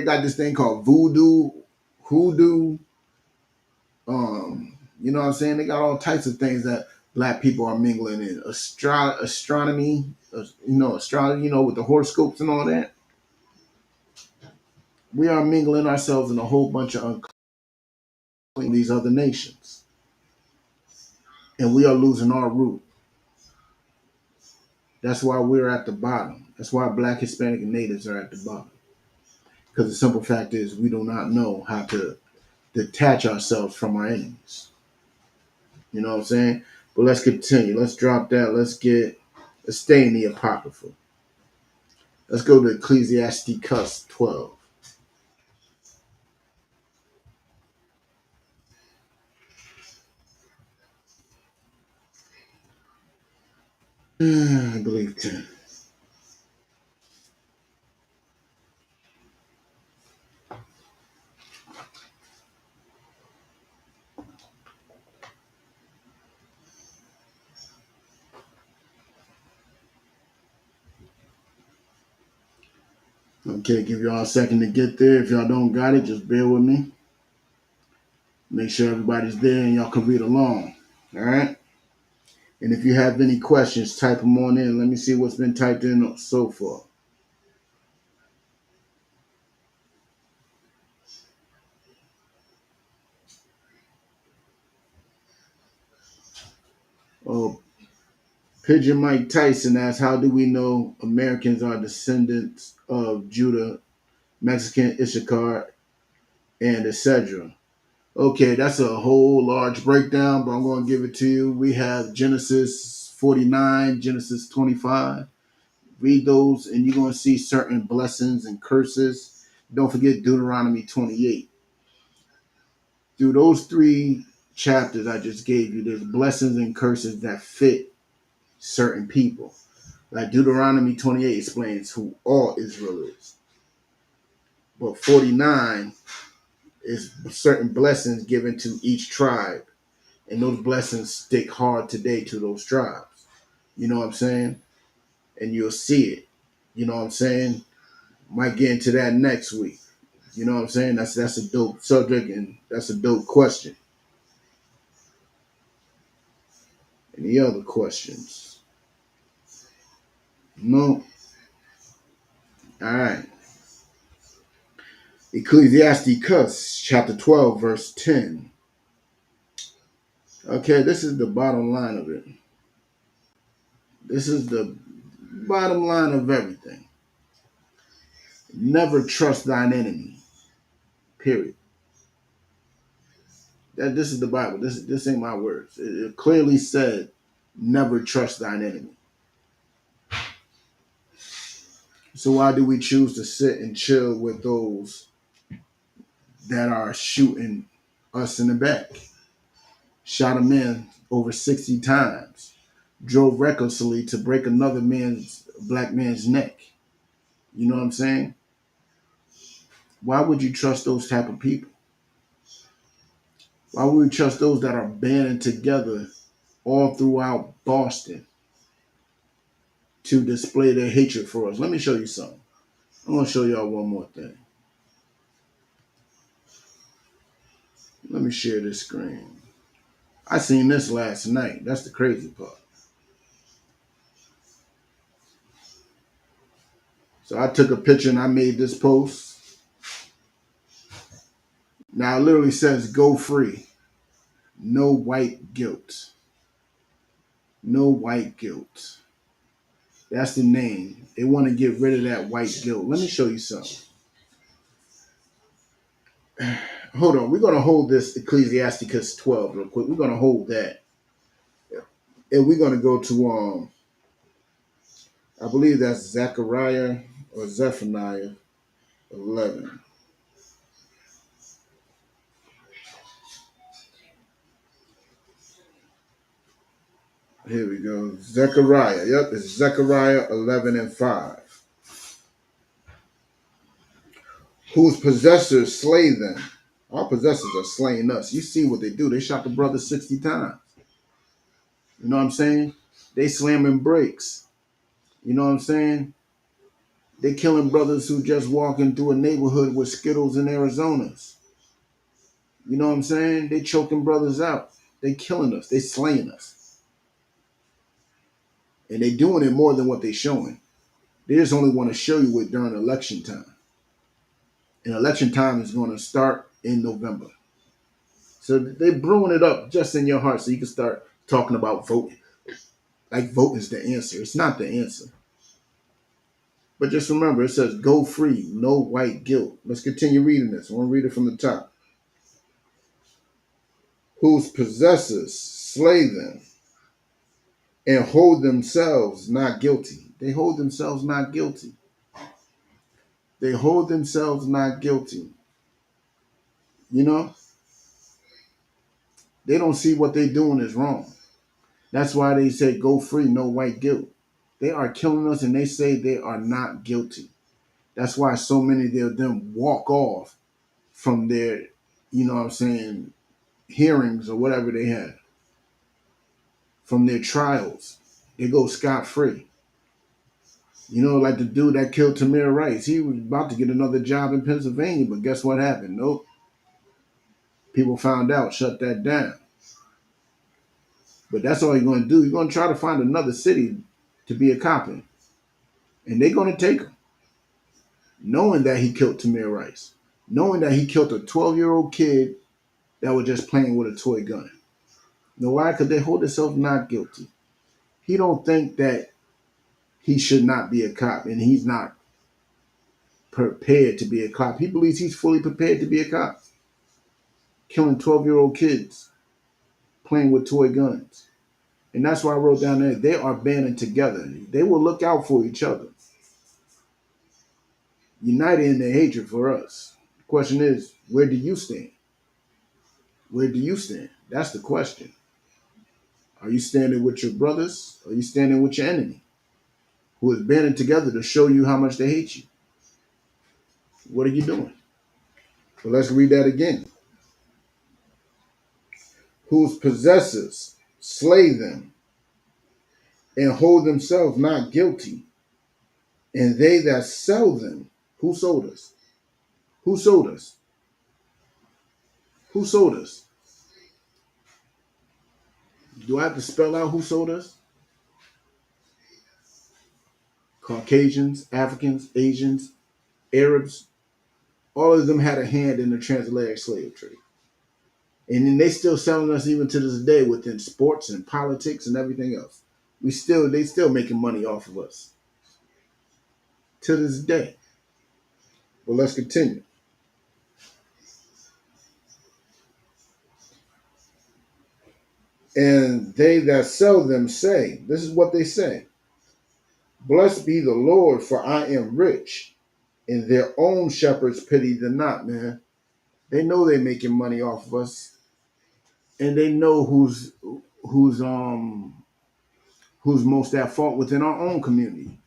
got this thing called voodoo, hoodoo. You know what I'm saying? They got all types of things that black people are mingling in. Astronomy, astrology, with the horoscopes and all that. We are mingling ourselves in a whole bunch of unclean these other nations. And we are losing our root. That's why we're at the bottom. That's why Black, Hispanic, and Natives are at the bottom. Because the simple fact is we do not know how to detach ourselves from our enemies. You know what I'm saying? But let's continue. Let's drop that. Let's stay in the Apocrypha. Let's go to Ecclesiasticus 12. I believe 10. Okay, give y'all a second to get there. If y'all don't got it, just bear with me. Make sure everybody's there and y'all can read along. All right? And if you have any questions, type them on in. Let me see what's been typed in so far. Oh, Pigeon Mike Tyson asks, how do we know Americans are descendants of Judah, Mexican, Issachar, and etc.? Okay, that's a whole large breakdown, but I'm going to give it to you. We have Genesis 49, Genesis 25. Read those, and you're going to see certain blessings and curses. Don't forget Deuteronomy 28. Through those three chapters I just gave you, there's blessings and curses that fit certain people. Like Deuteronomy 28 explains who all Israel is. But 49 is certain blessings given to each tribe. And those blessings stick hard today to those tribes. You know what I'm saying? And you'll see it. You know what I'm saying? Might get into that next week. You know what I'm saying? That's a dope subject and that's a dope question. Any other questions? No? All right. Ecclesiasticus chapter 12, verse 10. Okay, this is the bottom line of it. This is the bottom line of everything. Never trust thine enemy. Period. This is the Bible. This ain't my words. It clearly said, never trust thine enemy. So why do we choose to sit and chill with those that are shooting us in the back? Shot a man over 60 times. Drove recklessly to break another black man's neck. You know what I'm saying? Why would you trust those type of people? Why would we trust those that are banding together all throughout Boston to display their hatred for us? Let me show you something. I'm going to show y'all one more thing. Let me share this screen. I seen this last night. That's the crazy part. So I took a picture and I made this post. Now it literally says go free. No white guilt. No white guilt. That's the name. They want to get rid of that white guilt. Let me show you something. Hold on. We're going to hold this Ecclesiasticus 12 real quick. We're going to hold that. And we're going to go to, I believe that's Zechariah or Zephaniah 11. Here we go. Zechariah. Yep, it's Zechariah 11 and 5. Whose possessors slay them. Our possessors are slaying us. You see what they do. They shot the brother 60 times. You know what I'm saying? They slamming brakes. You know what I'm saying? They killing brothers who just walking through a neighborhood with Skittles and Arizonas. You know what I'm saying? They choking brothers out. They killing us. They slaying us. And they doing it more than what they showing. They just only want to show you it during election time. And election time is going to start in November. So they brewing it up just in your heart so you can start talking about voting. Like voting is the answer. It's not the answer. But just remember, it says go free, no white guilt. Let's continue reading this. I want to read it from the top. Whose possessors slay them and hold themselves not guilty. They hold themselves not guilty. They hold themselves not guilty. You know, they don't see what they're doing is wrong. That's why they say go free, no white guilt. They are killing us and they say they are not guilty. That's why so many of them walk off from their, you know what I'm saying, hearings or whatever they had, from their trials. They go scot-free. You know, like the dude that killed Tamir Rice. He was about to get another job in Pennsylvania, but guess what happened? Nope. People found out, shut that down. But that's all you're going to do. You're going to try to find another city to be a cop in. And they're going to take him, knowing that he killed Tamir Rice, knowing that he killed a 12-year-old kid that was just playing with a toy gun. You know why? Because they hold themselves not guilty. He don't think that he should not be a cop, and he's not prepared to be a cop. He believes he's fully prepared to be a cop, killing 12-year-old kids, playing with toy guns. And that's why I wrote down there, they are banding together. They will look out for each other, united in their hatred for us. The question is, where do you stand? Where do you stand? That's the question. Are you standing with your brothers? Or are you standing with your enemy, who is banding together to show you how much they hate you? What are you doing? Well, let's read that again. Whose possessors slay them and hold themselves not guilty, and they that sell them, who sold us? Who sold us? Who sold us? Do I have to spell out who sold us? Caucasians, Africans, Asians, Arabs, all of them had a hand in the transatlantic slave trade. And then they still selling us even to this day within sports and politics and everything else. They still making money off of us to this day. Well, let's continue. And they that sell them say, this is what they say: blessed be the Lord, for I am rich, and their own shepherds pity them not, man. They know they're making money off of us, and they know who's most at fault within our own community.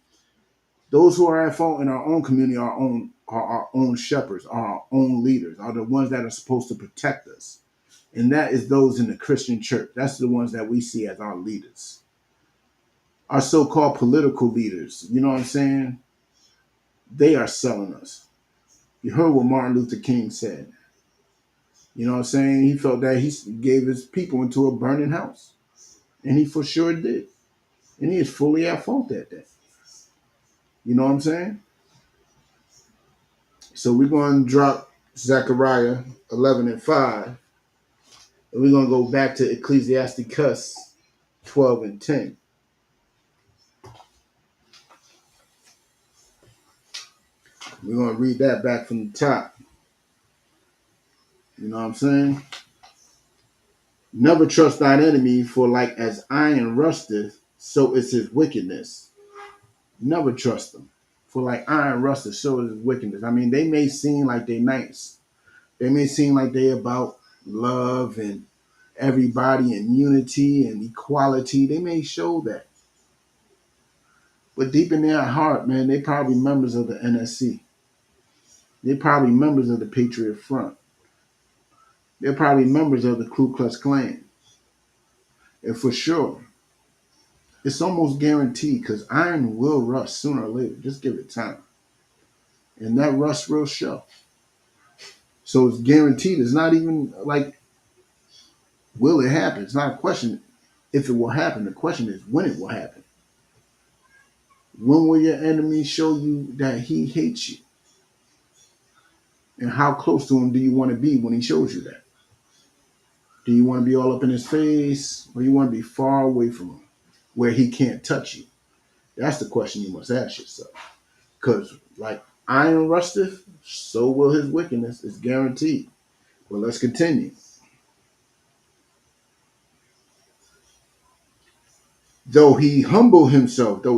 Those who are at fault in our own community are our own shepherds, are our own leaders, are the ones that are supposed to protect us. And that is those in the Christian church. That's the ones that we see as our leaders. Our so-called political leaders, you know what I'm saying? They are selling us. You heard what Martin Luther King said. You know what I'm saying? He felt that he gave his people into a burning house. And he for sure did. And he is fully at fault at that. You know what I'm saying? So we're going to drop Zechariah 11 and 5. And we're going to go back to Ecclesiasticus 12 and 10. We're going to read that back from the top. You know what I'm saying? Never trust thine enemy, for like as iron rusteth, so is his wickedness. Never trust them. For like iron rusteth, so is his wickedness. I mean, they may seem like they nice. They may seem like they about love and everybody and unity and equality. They may show that. But deep in their heart, man, they probably members of the NSC. They're probably members of the Patriot Front. They're probably members of the Ku Klux Klan. And for sure, it's almost guaranteed because iron will rust sooner or later. Just give it time. And that rust will show. So it's guaranteed. It's not even like, will it happen? It's not a question if it will happen. The question is when it will happen. When will your enemy show you that he hates you? And how close to him do you want to be when he shows you that? Do you want to be all up in his face, or you want to be far away from him where he can't touch you? That's the question you must ask yourself. Because like iron rusteth, so will his wickedness. It's guaranteed. Well, let's continue. Though he humbles himself, he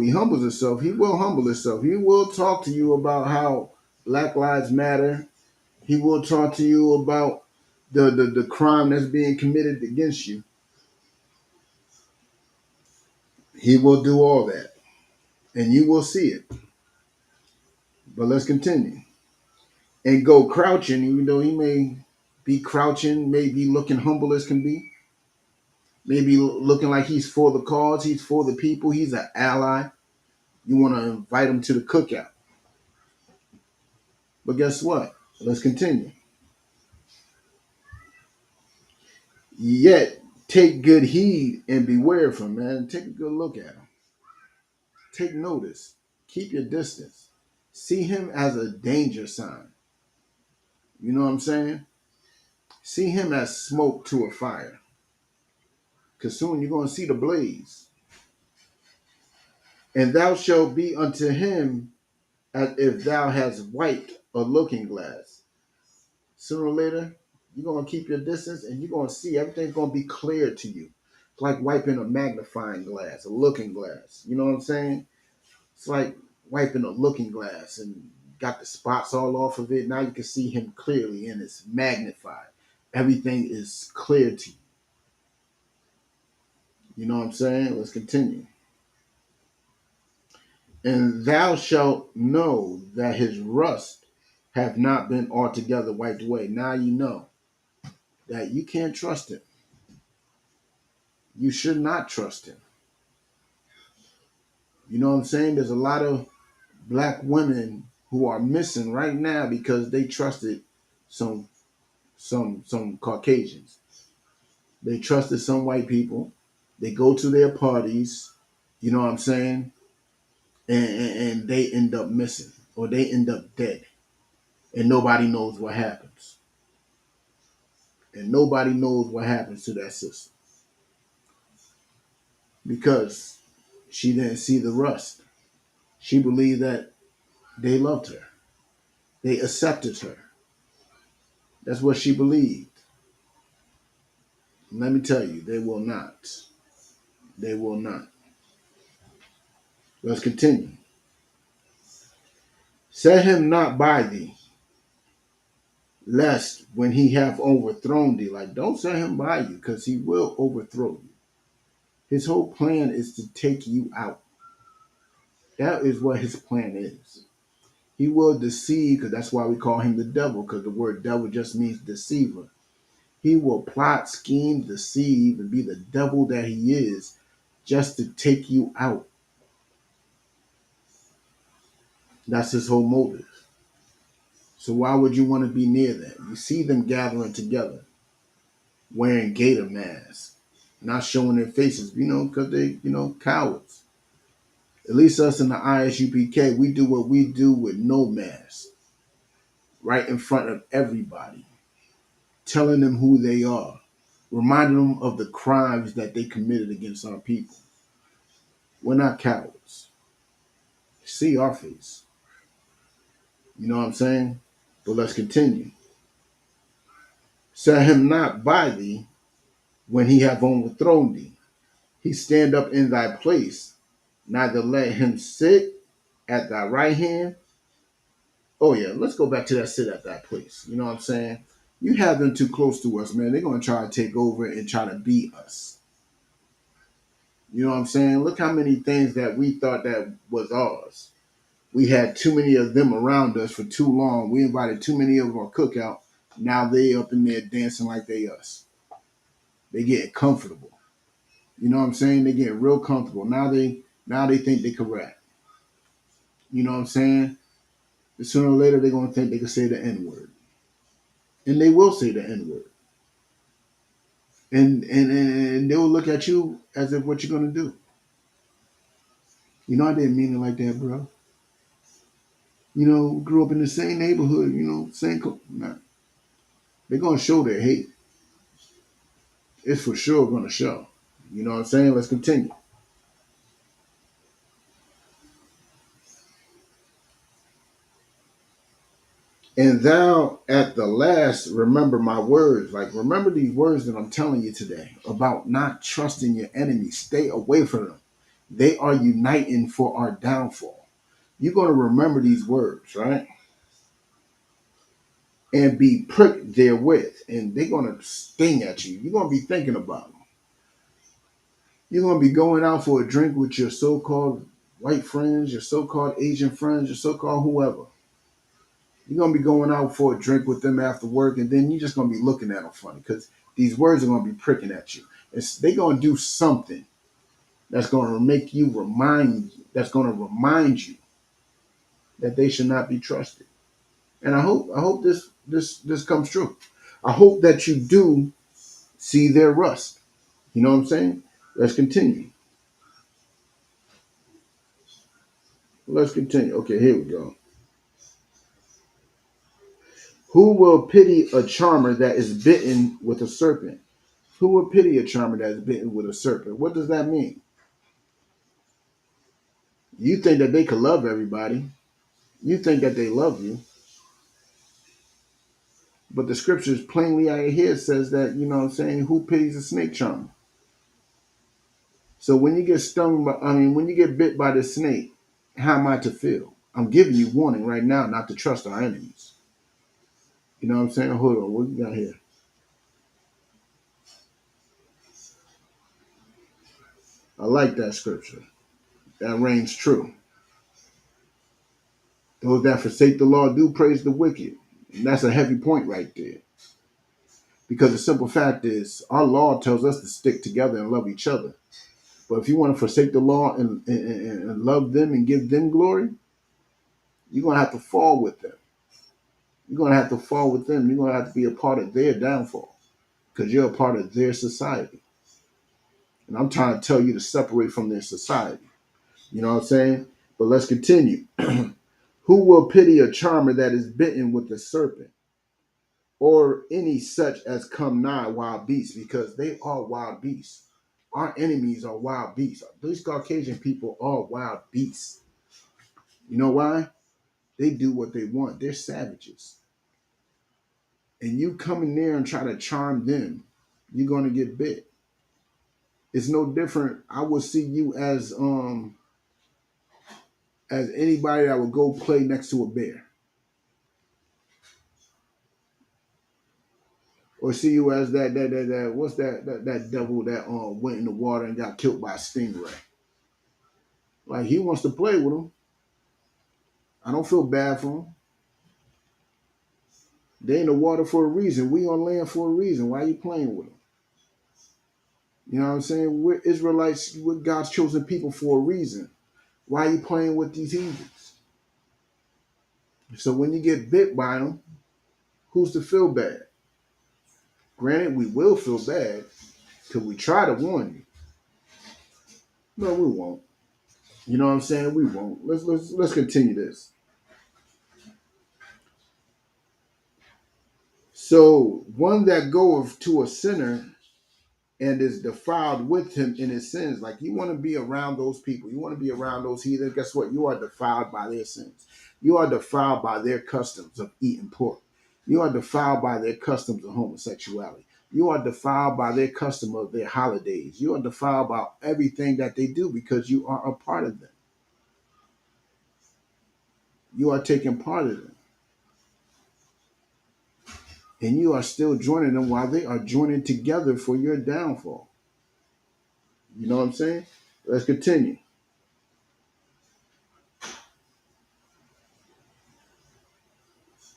will humble himself. He will talk to you about how Black Lives Matter. He will talk to you about the crime that's being committed against you. He will do all that. And you will see it. But let's continue. And go crouching, even though he may be crouching, may be looking humble as can be, maybe looking like he's for the cause, he's for the people, he's an ally. You want to invite him to the cookout. But guess what? Let's continue. Yet take good heed and beware of him, man. Take a good look at him. Take notice. Keep your distance. See him as a danger sign. You know what I'm saying? See him as smoke to a fire. Because soon you're going to see the blaze. And thou shalt be unto him as if thou hast wiped a looking glass. Sooner or later, you're going to keep your distance and you're going to see everything's going to be clear to you. It's like wiping a magnifying glass, a looking glass. You know what I'm saying? It's like wiping a looking glass and got the spots all off of it. Now you can see him clearly and it's magnified. Everything is clear to you. You know what I'm saying? Let's continue. And thou shalt know that his rust have not been altogether wiped away. Now you know that you can't trust him. You should not trust him. You know what I'm saying? There's a lot of black women who are missing right now because they trusted some some Caucasians. They trusted some white people. They go to their parties, you know what I'm saying? And they end up missing or they end up dead. And nobody knows what happens. And nobody knows what happens to that sister because she didn't see the rust. She believed that they loved her. They accepted her. That's what she believed. And let me tell you, they will not. They will not. Let's continue. Set him not by thee, lest when he have overthrown thee, like don't set him by you, because he will overthrow you. His whole plan is to take you out. That is what his plan is. He will deceive, because that's why we call him the devil, because the word devil just means deceiver. He will plot, scheme, deceive, and be the devil that he is just to take you out. That's his whole motive. So why would you want to be near them? You see them gathering together, wearing gator masks, not showing their faces, because they, cowards. At least us in the ISUPK, we do what we do with no mask, right in front of everybody, telling them who they are, reminding them of the crimes that they committed against our people. We're not cowards. See our face. You know what I'm saying? But let's continue. Set him not by thee when he have overthrown thee. He stand up in thy place, neither let him sit at thy right hand. Oh yeah, let's go back to that sit at that place. You know what I'm saying? You have them too close to us, man. They're gonna try to take over and try to beat us. You know what I'm saying? Look how many things that we thought that was ours. We had too many of them around us for too long. We invited too many of our cookout. Now they up in there dancing like they us. They getting comfortable. You know what I'm saying? They getting real comfortable. Now they think they correct. You know what I'm saying? And sooner or later they're gonna think they can say the N word, and they will say the N word, and they will look at you as if what you're gonna do. I didn't mean it like that, bro. We grew up in the same neighborhood. Same. Nah, they're gonna show their hate. It's for sure gonna show. You know what I'm saying? Let's continue. And thou at the last remember my words. Like, remember these words that I'm telling you today about not trusting your enemies. Stay away from them. They are uniting for our downfall. You're going to remember these words, right? And be pricked therewith. And they're going to sting at you. You're going to be thinking about them. You're going to be going out for a drink with your so called white friends, your so called Asian friends, your so called whoever. You're going to be going out for a drink with them after work, and then you're just going to be looking at them funny because these words are going to be pricking at you. They're going to do something that's going to that's going to remind you that they should not be trusted. And I hope this comes true. I hope that you do see their rust. You know what I'm saying? Let's continue. Let's continue. Okay, here we go. Who will pity a charmer that is bitten with a serpent? Who will pity a charmer that is bitten with a serpent? What does that mean? You think that they could love everybody. You think that they love you. But the scriptures plainly out here says that, you know what I'm saying, who pities a snake charmer? So when you get when you get bit by the snake, how am I to feel? I'm giving you warning right now not to trust our enemies. You know what I'm saying? Hold on, what we got here? I like that scripture. That reigns true. Those that forsake the law do praise the wicked. And that's a heavy point right there. Because the simple fact is, our law tells us to stick together and love each other. But if you want to forsake the law and love them and give them glory, you're going to have to fall with them. You're going to have to fall with them. You're going to have to be a part of their downfall because you're a part of their society. And I'm trying to tell you to separate from their society. You know what I'm saying? But let's continue. Who will pity a charmer that is bitten with a serpent, or any such as come nigh wild beasts? Because they are wild beasts. Our enemies are wild beasts. These Caucasian people are wild beasts. You know why? They do what they want. They're savages. And you come in there and try to charm them, you're gonna get bit. It's no different. I would see you as anybody that would go play next to a bear. Or see you as that what's that devil that went in the water and got killed by a stingray. Like, he wants to play with him. I don't feel bad for him. They in the water for a reason. We on land for a reason. Why are you playing with them? You know what I'm saying? We're Israelites, we're God's chosen people for a reason. Why are you playing with these heathens? So when you get bit by them, who's to feel bad? Granted, we will feel bad because we try to warn you. No, we won't. You know what I'm saying? We won't. Let's continue this. So one that goeth to a sinner and is defiled with him in his sins. Like you want to be around those people. You want to be around those heathens. Guess what? You are defiled by their sins. You are defiled by their customs of eating pork. You are defiled by their customs of homosexuality. You are defiled by their custom of their holidays. You are defiled by everything that they do because you are a part of them. You are taking part of them. And you are still joining them while they are joining together for your downfall. You know what I'm saying? Let's continue.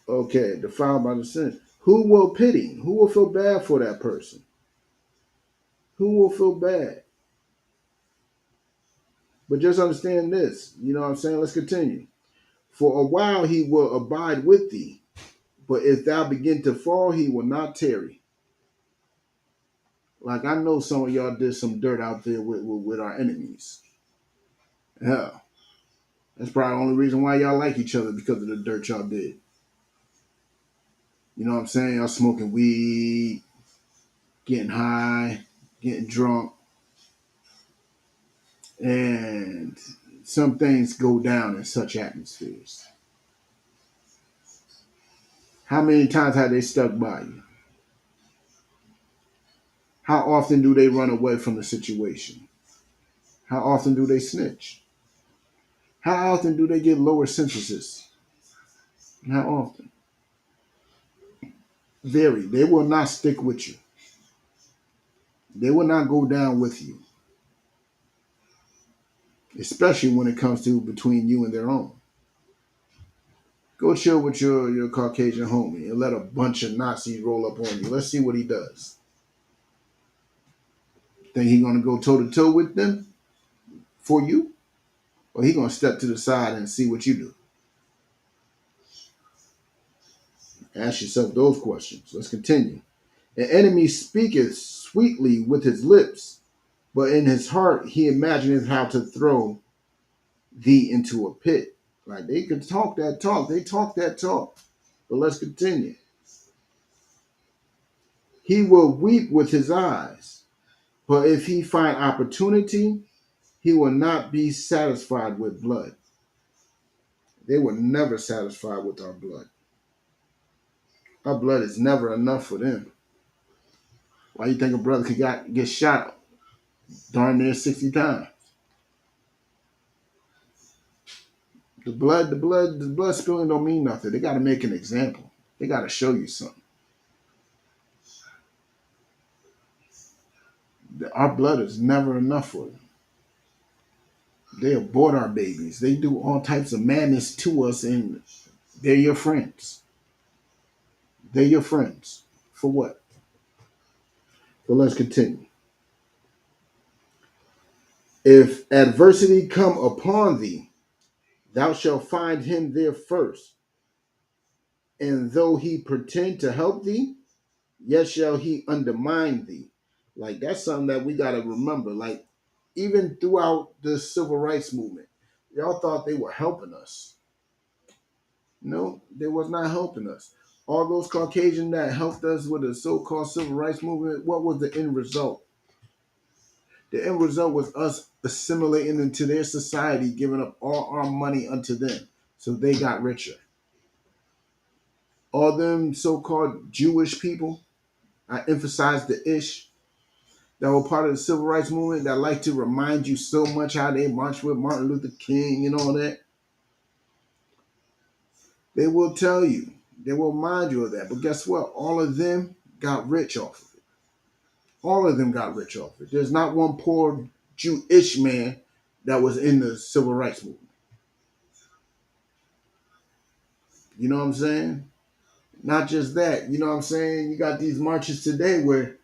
Okay, defiled by the sin. Who will pity? Who will feel bad for that person? Who will feel bad? But just understand this. You know what I'm saying? Let's continue. For a while he will abide with thee, but if thou begin to fall, he will not tarry. Like I know some of y'all did some dirt out there with our enemies. Yeah. That's probably the only reason why y'all like each other because of the dirt y'all did. You know what I'm saying? Y'all smoking weed, getting high, getting drunk, and some things go down in such atmospheres. How many times have they stuck by you? How often do they run away from the situation? How often do they snitch? How often do they get lower sentences? How often? Very. They will not stick with you. They will not go down with you, especially when it comes to between you and their own. Go chill with your Caucasian homie and let a bunch of Nazis roll up on you. Let's see what he does. Think he gonna go toe to toe with them for you, or he gonna step to the side and see what you do? Ask yourself those questions. Let's continue. An enemy speaketh sweetly with his lips, but in his heart he imagineth how to throw thee into a pit. Like they could talk that talk, they talk that talk. But let's continue. He will weep with his eyes, but if he find opportunity, he will not be satisfied with blood. They were never satisfied with our blood. Our blood is never enough for them. Why you think a brother could get shot darn near 60 times? The blood spilling don't mean nothing. They got to make an example. They got to show you something. Our blood is never enough for them. They abort our babies. They do all types of madness to us, and they're your friends. They're your friends. For what? But let's continue. If adversity come upon thee, thou shalt find him there first. And though he pretend to help thee, yet shall he undermine thee. Like that's something that we gotta remember. Like even throughout the civil rights movement, y'all thought they were helping us. No, they was not helping us. All those Caucasians that helped us with the so-called civil rights movement, what was the end result? The end result was us assimilating into their society, giving up all our money unto them. So they got richer. All them so-called Jewish people, I emphasize the ish, that were part of the civil rights movement that like to remind you so much how they marched with Martin Luther King and all that. They will tell you, they will remind you of that. But guess what? All of them got rich off of it. All of them got rich off of it. There's not one poor Jewish man that was in the civil rights movement. You know what I'm saying? Not just that. You know what I'm saying? You got these marches today where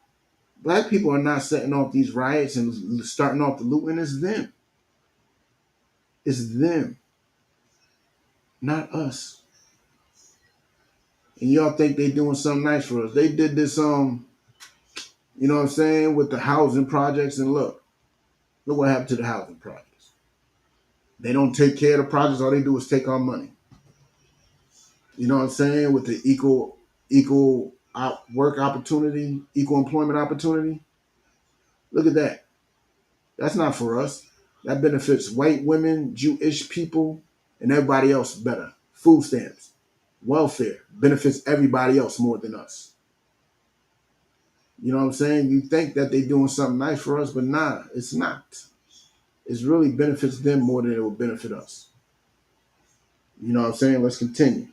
black people are not setting off these riots and starting off the looting. It's them. It's them, not us. And y'all think they doing something nice for us. They did this, you know what I'm saying, with the housing projects, and look what happened to the housing projects. They don't take care of the projects, all they do is take our money. You know what I'm saying? With the work opportunity, equal employment opportunity. Look at that. That's not for us. That benefits white women, Jewish people, and everybody else better. Food stamps, welfare benefits everybody else more than us. You know what I'm saying? You think that they're doing something nice for us, but nah, it's not. It really benefits them more than it will benefit us. You know what I'm saying? Let's continue.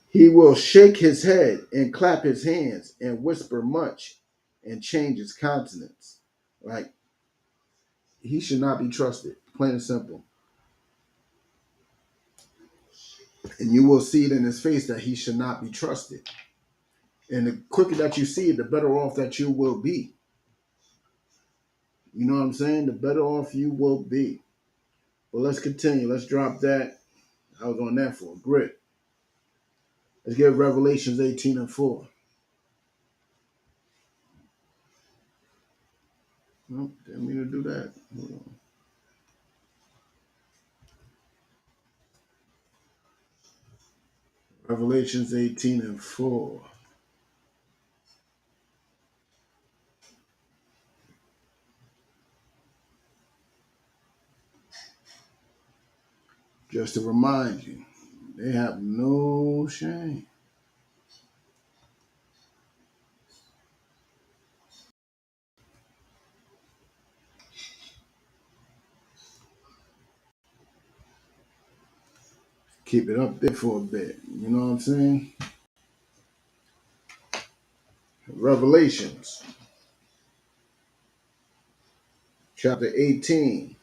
He will shake his head and clap his hands and whisper much and change his countenance. Like, he should not be trusted, plain and simple. And you will see it in his face that he should not be trusted. And the quicker that you see it, the better off that you will be. You know what I'm saying? The better off you will be. Well, let's continue. Let's drop that. I was on that for a grip. Let's get Revelations 18 and 4. Nope, didn't mean to do that. Hold on. Revelations 18 and 4. Just to remind you, they have no shame. Keep it up there for a bit. You know what I'm saying? Revelations chapter 18,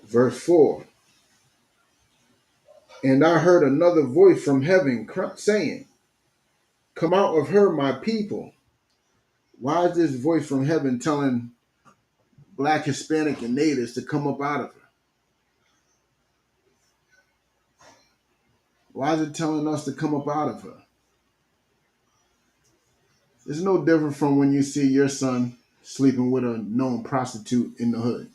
verse 4. And I heard another voice from heaven saying, come out of her, my people. Why is this voice from heaven telling black, Hispanic, and natives to come up out of her? Why is it telling us to come up out of her? It's no different from when you see your son sleeping with a known prostitute in the hood.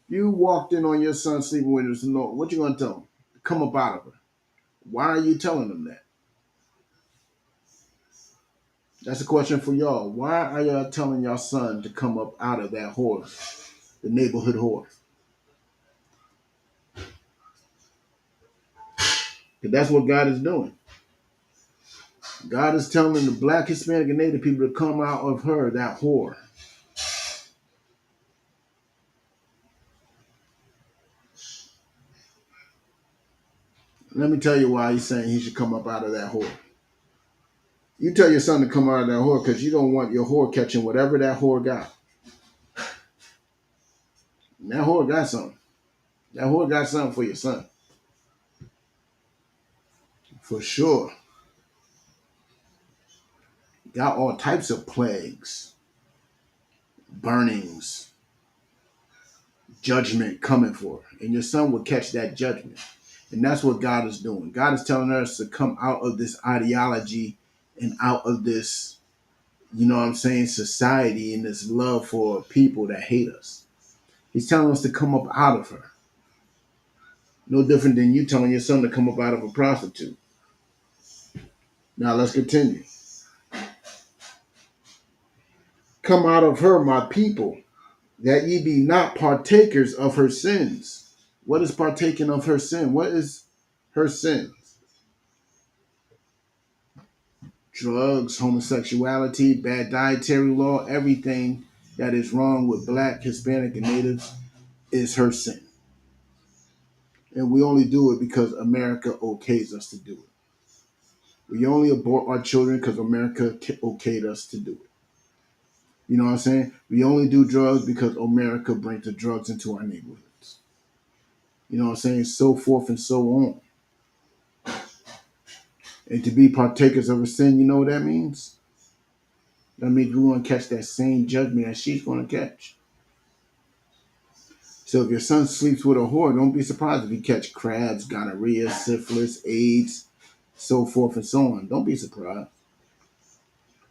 You walked in on your son sleeping with his known, what you gonna tell him? Come up out of her. Why are you telling them that? That's a question for y'all. Why are y'all telling your son to come up out of that whore, the neighborhood whore? Because that's what God is doing. God is telling the black, Hispanic, and Native people to come out of her, that whore. Let me tell you why he's saying he should come up out of that whore. You tell your son to come out of that whore because you don't want your whore catching whatever that whore got. And that whore got something. That whore got something for your son. For sure. Got all types of plagues, burnings, judgment coming for her. And your son will catch that judgment. And that's what God is doing. God is telling us to come out of this ideology and out of this, you know what I'm saying, society and this love for people that hate us. He's telling us to come up out of her. No different than you telling your son to come up out of a prostitute. Now let's continue. Come out of her, my people, that ye be not partakers of her sins. What is partaking of her sin? What is her sin? Drugs, homosexuality, bad dietary law, everything that is wrong with black, Hispanic, and natives is her sin. And we only do it because America okays us to do it. We only abort our children because America okayed us to do it. You know what I'm saying? We only do drugs because America brings the drugs into our neighborhoods. You know what I'm saying? So forth and so on. And to be partakers of a sin, you know what that means? That means we're going to catch that same judgment that she's going to catch. So if your son sleeps with a whore, don't be surprised if he catch crabs, gonorrhea, syphilis, AIDS, so forth and so on. Don't be surprised.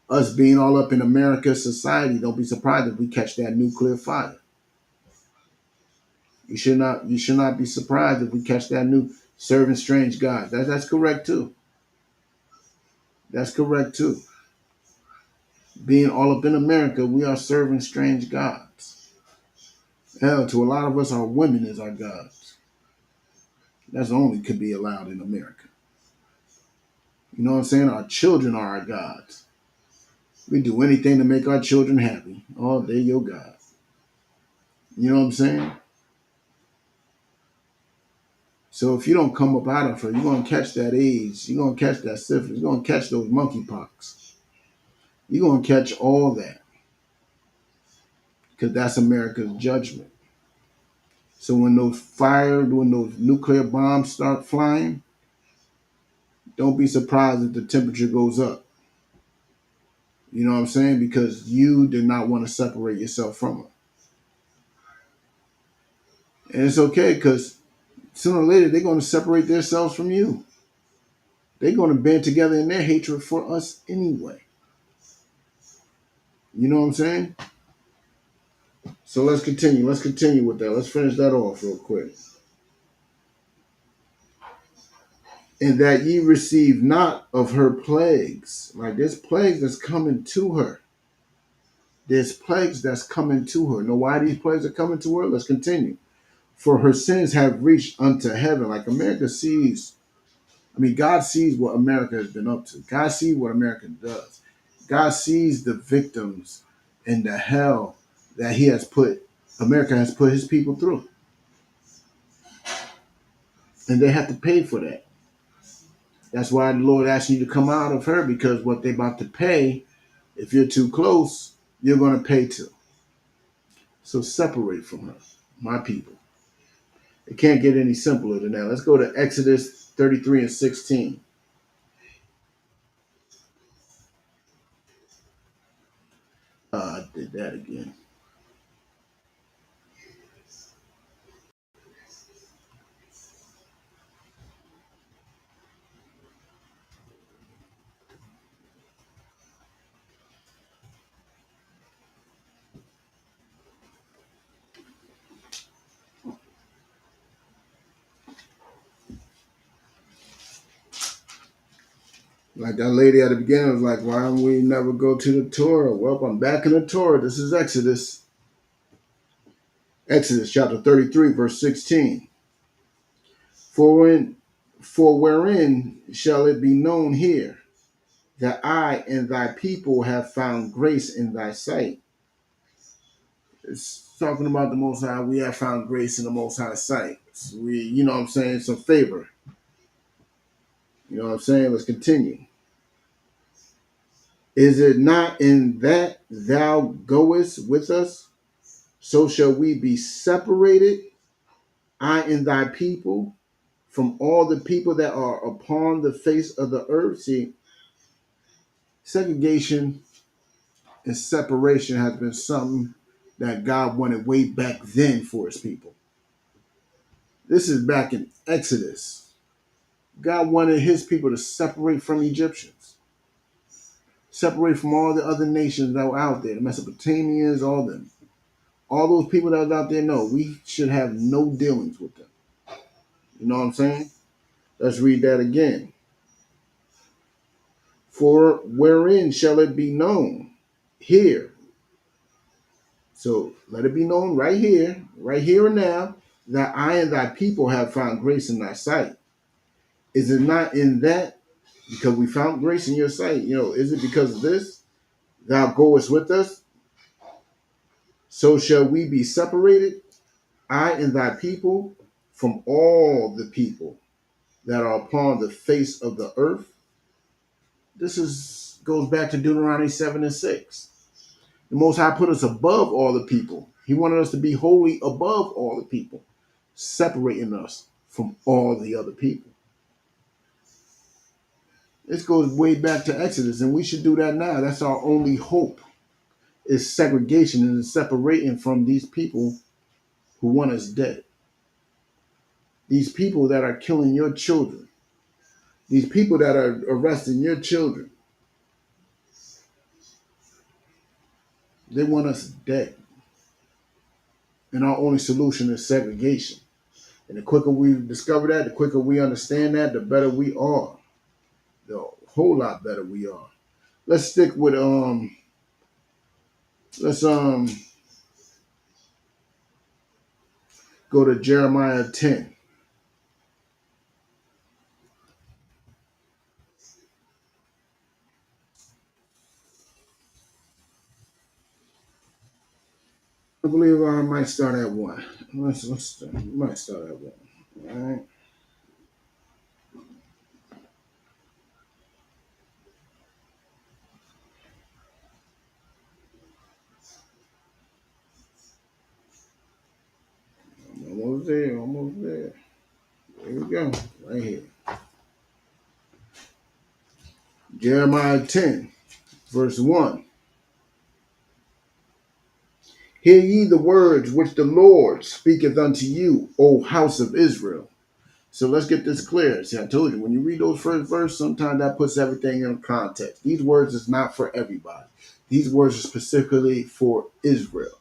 Us being all up in America's society, don't be surprised if we catch that nuclear fire. You should not be surprised if we catch that new serving strange gods. That's correct too. That's correct too. Being all up in America, we are serving strange gods. Hell, to a lot of us, our women is our gods. That's only could be allowed in America. You know what I'm saying? Our children are our gods. We do anything to make our children happy. Oh, they're your God. You know what I'm saying? So if you don't come up out of her, you're gonna catch that AIDS, you're gonna catch that syphilis, you're gonna catch those monkeypox. You're gonna catch all that. Because that's America's judgment. So when those nuclear bombs start flying, don't be surprised if the temperature goes up. You know what I'm saying? Because you did not want to separate yourself from her. And it's okay because sooner or later they're going to separate themselves from you. They're going to band together in their hatred for us anyway. You know what I'm saying? So let's continue. Let's continue with that. Let's finish that off real quick. And that ye receive not of her plagues. Like there's plagues that's coming to her. There's plagues that's coming to her. Know why these plagues are coming to her? Let's continue. For her sins have reached unto heaven. Like America sees, God sees what America has been up to. God sees what America does. God sees the victims and the hell that America has put his people through. And they have to pay for that. That's why the Lord asked you to come out of her, because what they're about to pay, if you're too close, you're going to pay too. So separate from her, my people. It can't get any simpler than that. Let's go to Exodus 33 and 16. I did that again. Like that lady at the beginning was like, why don't we never go to the Torah? Well, I'm back in the Torah. This is Exodus. Exodus chapter 33, verse 16. For when for wherein shall it be known here that I and thy people have found grace in thy sight? It's talking about the Most High. We have found grace in the Most High sight. We, you know what I'm saying, some favor. You know what I'm saying? Let's continue. Is it not in that thou goest with us? So shall we be separated, I and thy people, from all the people that are upon the face of the earth. See, segregation and separation has been something that God wanted way back then for his people. This is back in Exodus. God wanted his people to separate from Egyptians, separate from all the other nations that were out there, the Mesopotamians, all them. All those people that was out there, no, we should have no dealings with them. You know what I'm saying? Let's read that again. For wherein shall it be known? Here. So let it be known right here and now, that I and thy people have found grace in thy sight. Is it not in that, because we found grace in your sight? Is it because of this? Thou goest with us, so shall we be separated, I and thy people, from all the people that are upon the face of the earth. This goes back to Deuteronomy 7 and 6. The Most High put us above all the people. He wanted us to be holy above all the people, separating us from all the other people. This goes way back to Exodus, and we should do that now. That's our only hope, is segregation and separating from these people who want us dead. These people that are killing your children, these people that are arresting your children, they want us dead. And our only solution is segregation. And the quicker we discover that, the quicker we understand that, the better we are. The whole lot better we are. Let's stick with let's go to Jeremiah 10. I believe I might start at 1. Might start at 1. All right. Almost there, almost there. Here we go. Right here. Jeremiah 10, verse 1. Hear ye the words which the Lord speaketh unto you, O house of Israel. So let's get this clear. See, I told you, when you read those first verse, sometimes that puts everything in context. These words is not for everybody. These words are specifically for Israel,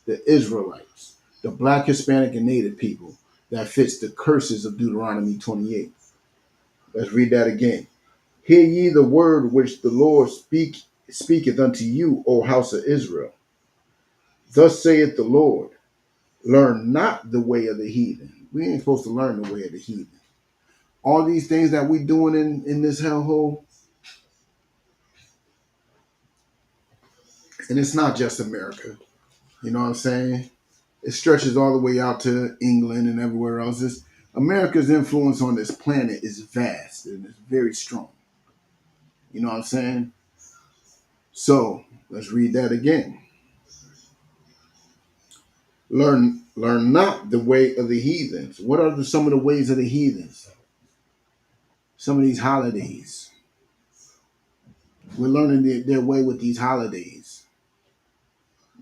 the Israelites, the black, Hispanic, and Native people that fits the curses of Deuteronomy 28. Let's read that again. Hear ye the word which the Lord speaketh unto you, O house of Israel. Thus saith the Lord, learn not the way of the heathen. We ain't supposed to learn the way of the heathen. All these things that we doing in this hellhole, and it's not just America. You know what I'm saying? It stretches all the way out to England and everywhere else. America's influence on this planet is vast and it's very strong. You know what I'm saying? So let's read that again. Learn not the way of the heathens. What are some of the ways of the heathens? Some of these holidays. We're learning their way with these holidays.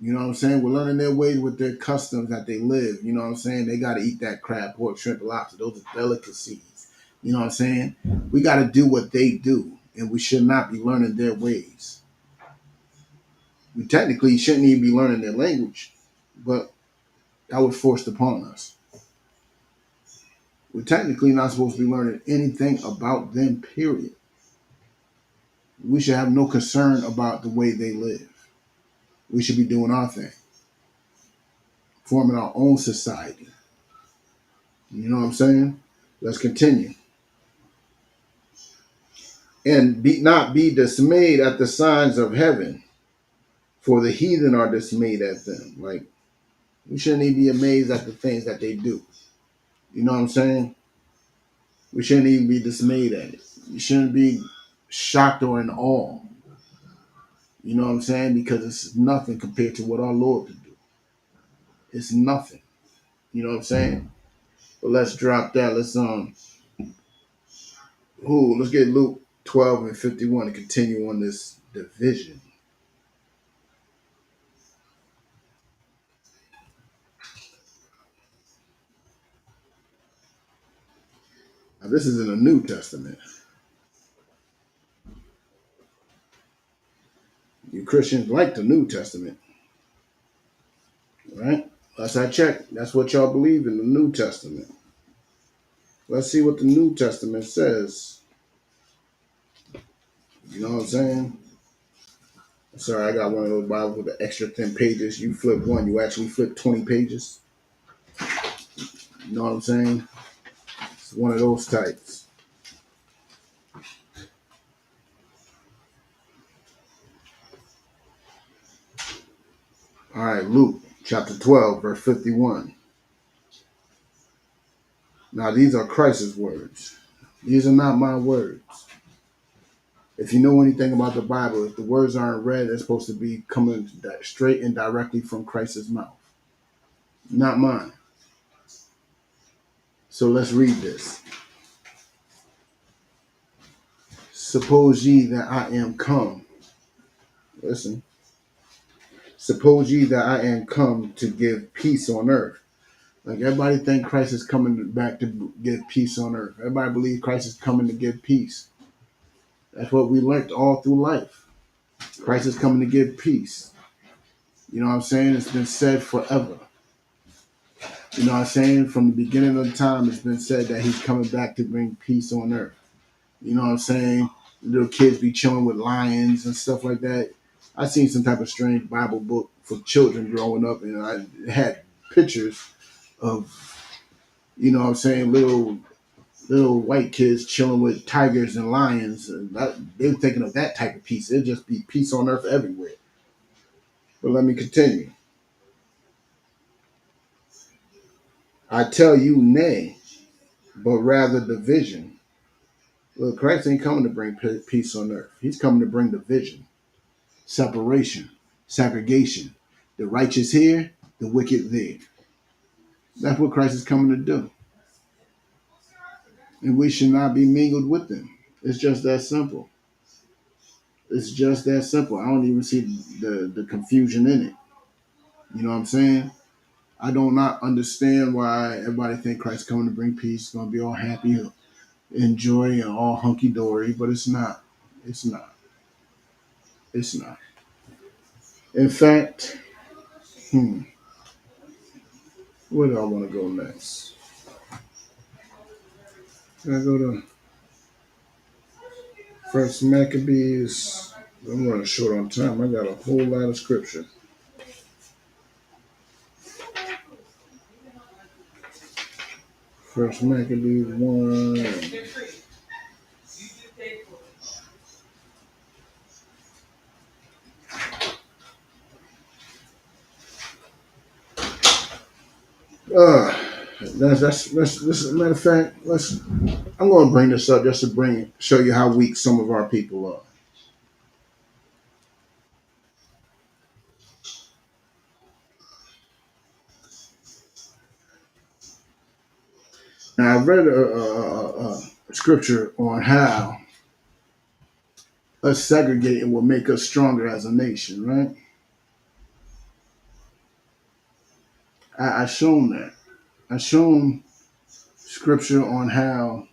You know what I'm saying? We're learning their ways with their customs that they live. You know what I'm saying? They got to eat that crab, pork, shrimp, and lobster. Those are delicacies. You know what I'm saying? We got to do what they do, and we should not be learning their ways. We technically shouldn't even be learning their language, but that was forced upon us. We're technically not supposed to be learning anything about them, period. We should have no concern about the way they live. We should be doing our thing, forming our own society. You know what I'm saying? Let's continue. And not be dismayed at the signs of heaven, for the heathen are dismayed at them. Like, we shouldn't even be amazed at the things that they do. You know what I'm saying? We shouldn't even be dismayed at it. You shouldn't be shocked or in awe. You know what I'm saying? Because it's nothing compared to what our Lord could do. It's nothing. You know what I'm saying? But let's drop that. Let's get Luke 12 and 51 and continue on this division. Now, this is in the New Testament. You Christians like the New Testament, right? Last I checked, that's what y'all believe in, the New Testament. Let's see what the New Testament says. You know what I'm saying? Sorry, I got one of those Bibles with the extra thin pages. You flip one, you actually flip 20 pages. You know what I'm saying? It's one of those types. All right, Luke chapter 12, verse 51. Now, these are Christ's words. These are not my words. If you know anything about the Bible, if the words aren't read, they're supposed to be coming straight and directly from Christ's mouth, not mine. So let's read this. Suppose ye that I am come. Listen. Suppose ye that I am come to give peace on earth. Like everybody think Christ is coming back to give peace on earth. Everybody believe Christ is coming to give peace. That's what we learned all through life. Christ is coming to give peace. You know what I'm saying? It's been said forever. You know what I'm saying? From the beginning of the time, it's been said that he's coming back to bring peace on earth. You know what I'm saying? Little kids be chilling with lions and stuff like that. I seen some type of strange Bible book for children growing up, and I had pictures of, you know what I'm saying, little white kids chilling with tigers and lions. And they were thinking of that type of peace. It'd just be peace on earth everywhere. But let me continue. I tell you, nay, but rather division. Look, Christ ain't coming to bring peace on earth. He's coming to bring division, separation, segregation. The righteous here, the wicked there. That's what Christ is coming to do. And we should not be mingled with them. It's just that simple. It's just that simple. I don't even see the confusion in it. You know what I'm saying? I do not understand why everybody think Christ's coming to bring peace, going to be all happy, enjoy, and all hunky dory, but it's not. It's not. It's not. In fact, where do I want to go next? Can I go to First Maccabees? I'm running short on time. I got a whole lot of scripture. First Maccabees 1. Uh, that's matter of fact. I'm going to bring this up just to show you how weak some of our people are. Now I read a scripture on how us segregating will make us stronger as a nation, right? I shown that. I shown scripture on how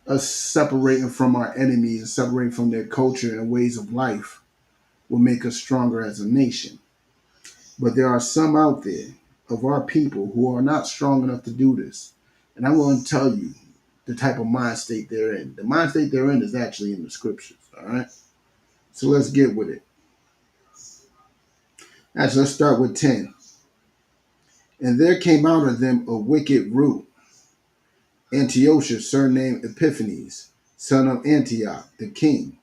us separating from our enemies and separating from their culture and ways of life will make us stronger as a nation. But there are some out there of our people who are not strong enough to do this. And I'm going to tell you the type of mind state they're in. The mind state they're in is actually in the scriptures, all right? So let's get with it. Actually, let's start with 10. And there came out of them a wicked root, Antiochus, surnamed Epiphanes, son of Antioch, the king,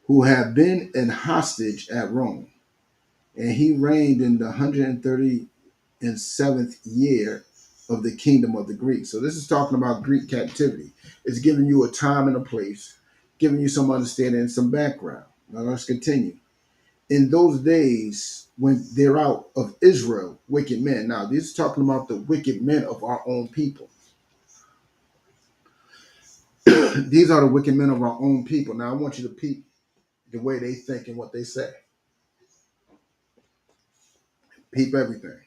who had been an hostage at Rome. And he reigned in the 137th year of the kingdom of the Greeks. So this is talking about Greek captivity. It's giving you a time and a place, giving you some understanding and some background. Now let's continue. In those days went there out of Israel wicked men. Now this is talking about the wicked men of our own people. These are the wicked men of our own people. Now I want you to peep the way they think and what they say. Peep everything.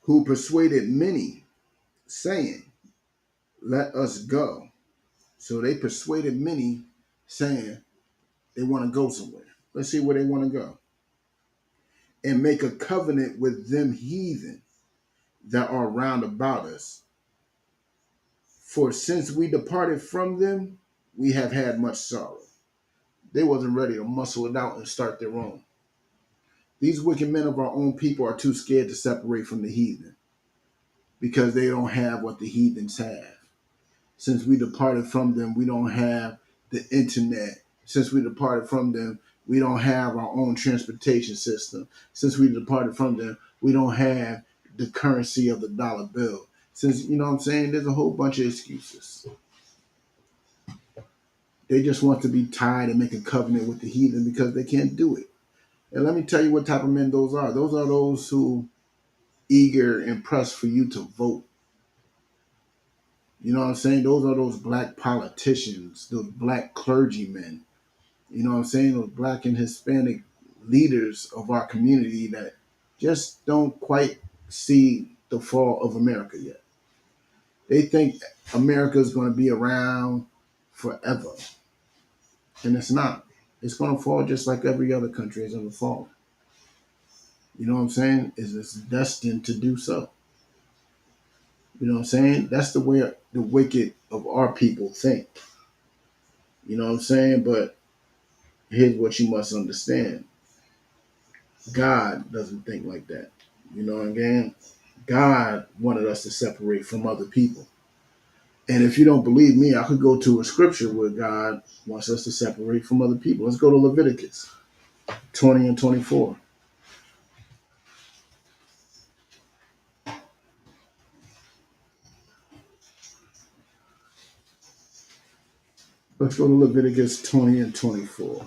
Who persuaded many, saying, let us go. So they persuaded many, saying they want to go somewhere. Let's see where they want to go. And make a covenant with them heathen that are round about us. For since we departed from them, we have had much sorrow. They wasn't ready to muscle it out and start their own. These wicked men of our own people are too scared to separate from the heathen because they don't have what the heathens have. Since we departed from them, we don't have the internet. Since we departed from them, we don't have our own transportation system. Since we departed from them, we don't have the currency of the dollar bill. Since, you know what I'm saying, there's a whole bunch of excuses. They just want to be tied and make a covenant with the heathen because they can't do it. And let me tell you what type of men those are. Those are those who eager and pressed for you to vote. You know what I'm saying? Those are those black politicians, those black clergymen. You know what I'm saying? Those black and Hispanic leaders of our community that just don't quite see the fall of America yet. They think America is going to be around forever, and it's not. It's going to fall just like every other country has ever fallen. You know what I'm saying? It's destined to do so. You know what I'm saying? That's the way the wicked of our people think. You know what I'm saying? But here's what you must understand: God doesn't think like that. You know what I'm saying? God wanted us to separate from other people. And if you don't believe me, I could go to a scripture where God wants us to separate from other people. Let's go to Leviticus 20 and 24. Let's go to Leviticus 20 and 24.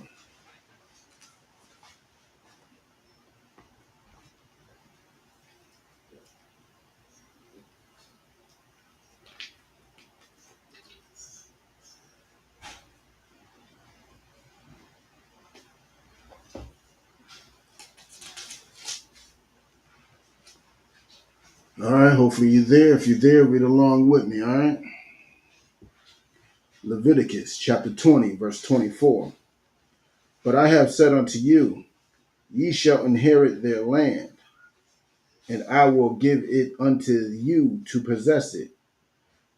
All right, hopefully you're there. If you're there, read along with me, all right? Leviticus chapter 20, verse 24. But I have said unto you, ye shall inherit their land, and I will give it unto you to possess it,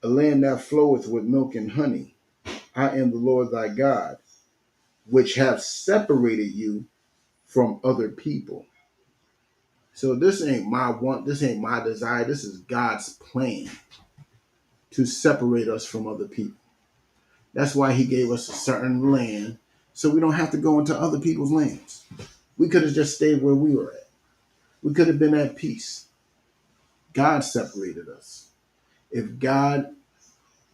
a land that floweth with milk and honey. I am the Lord thy God, which have separated you from other people. So this ain't my want, this ain't my desire. This is God's plan to separate us from other people. That's why he gave us a certain land so we don't have to go into other people's lands. We could have just stayed where we were at. We could have been at peace. God separated us. If God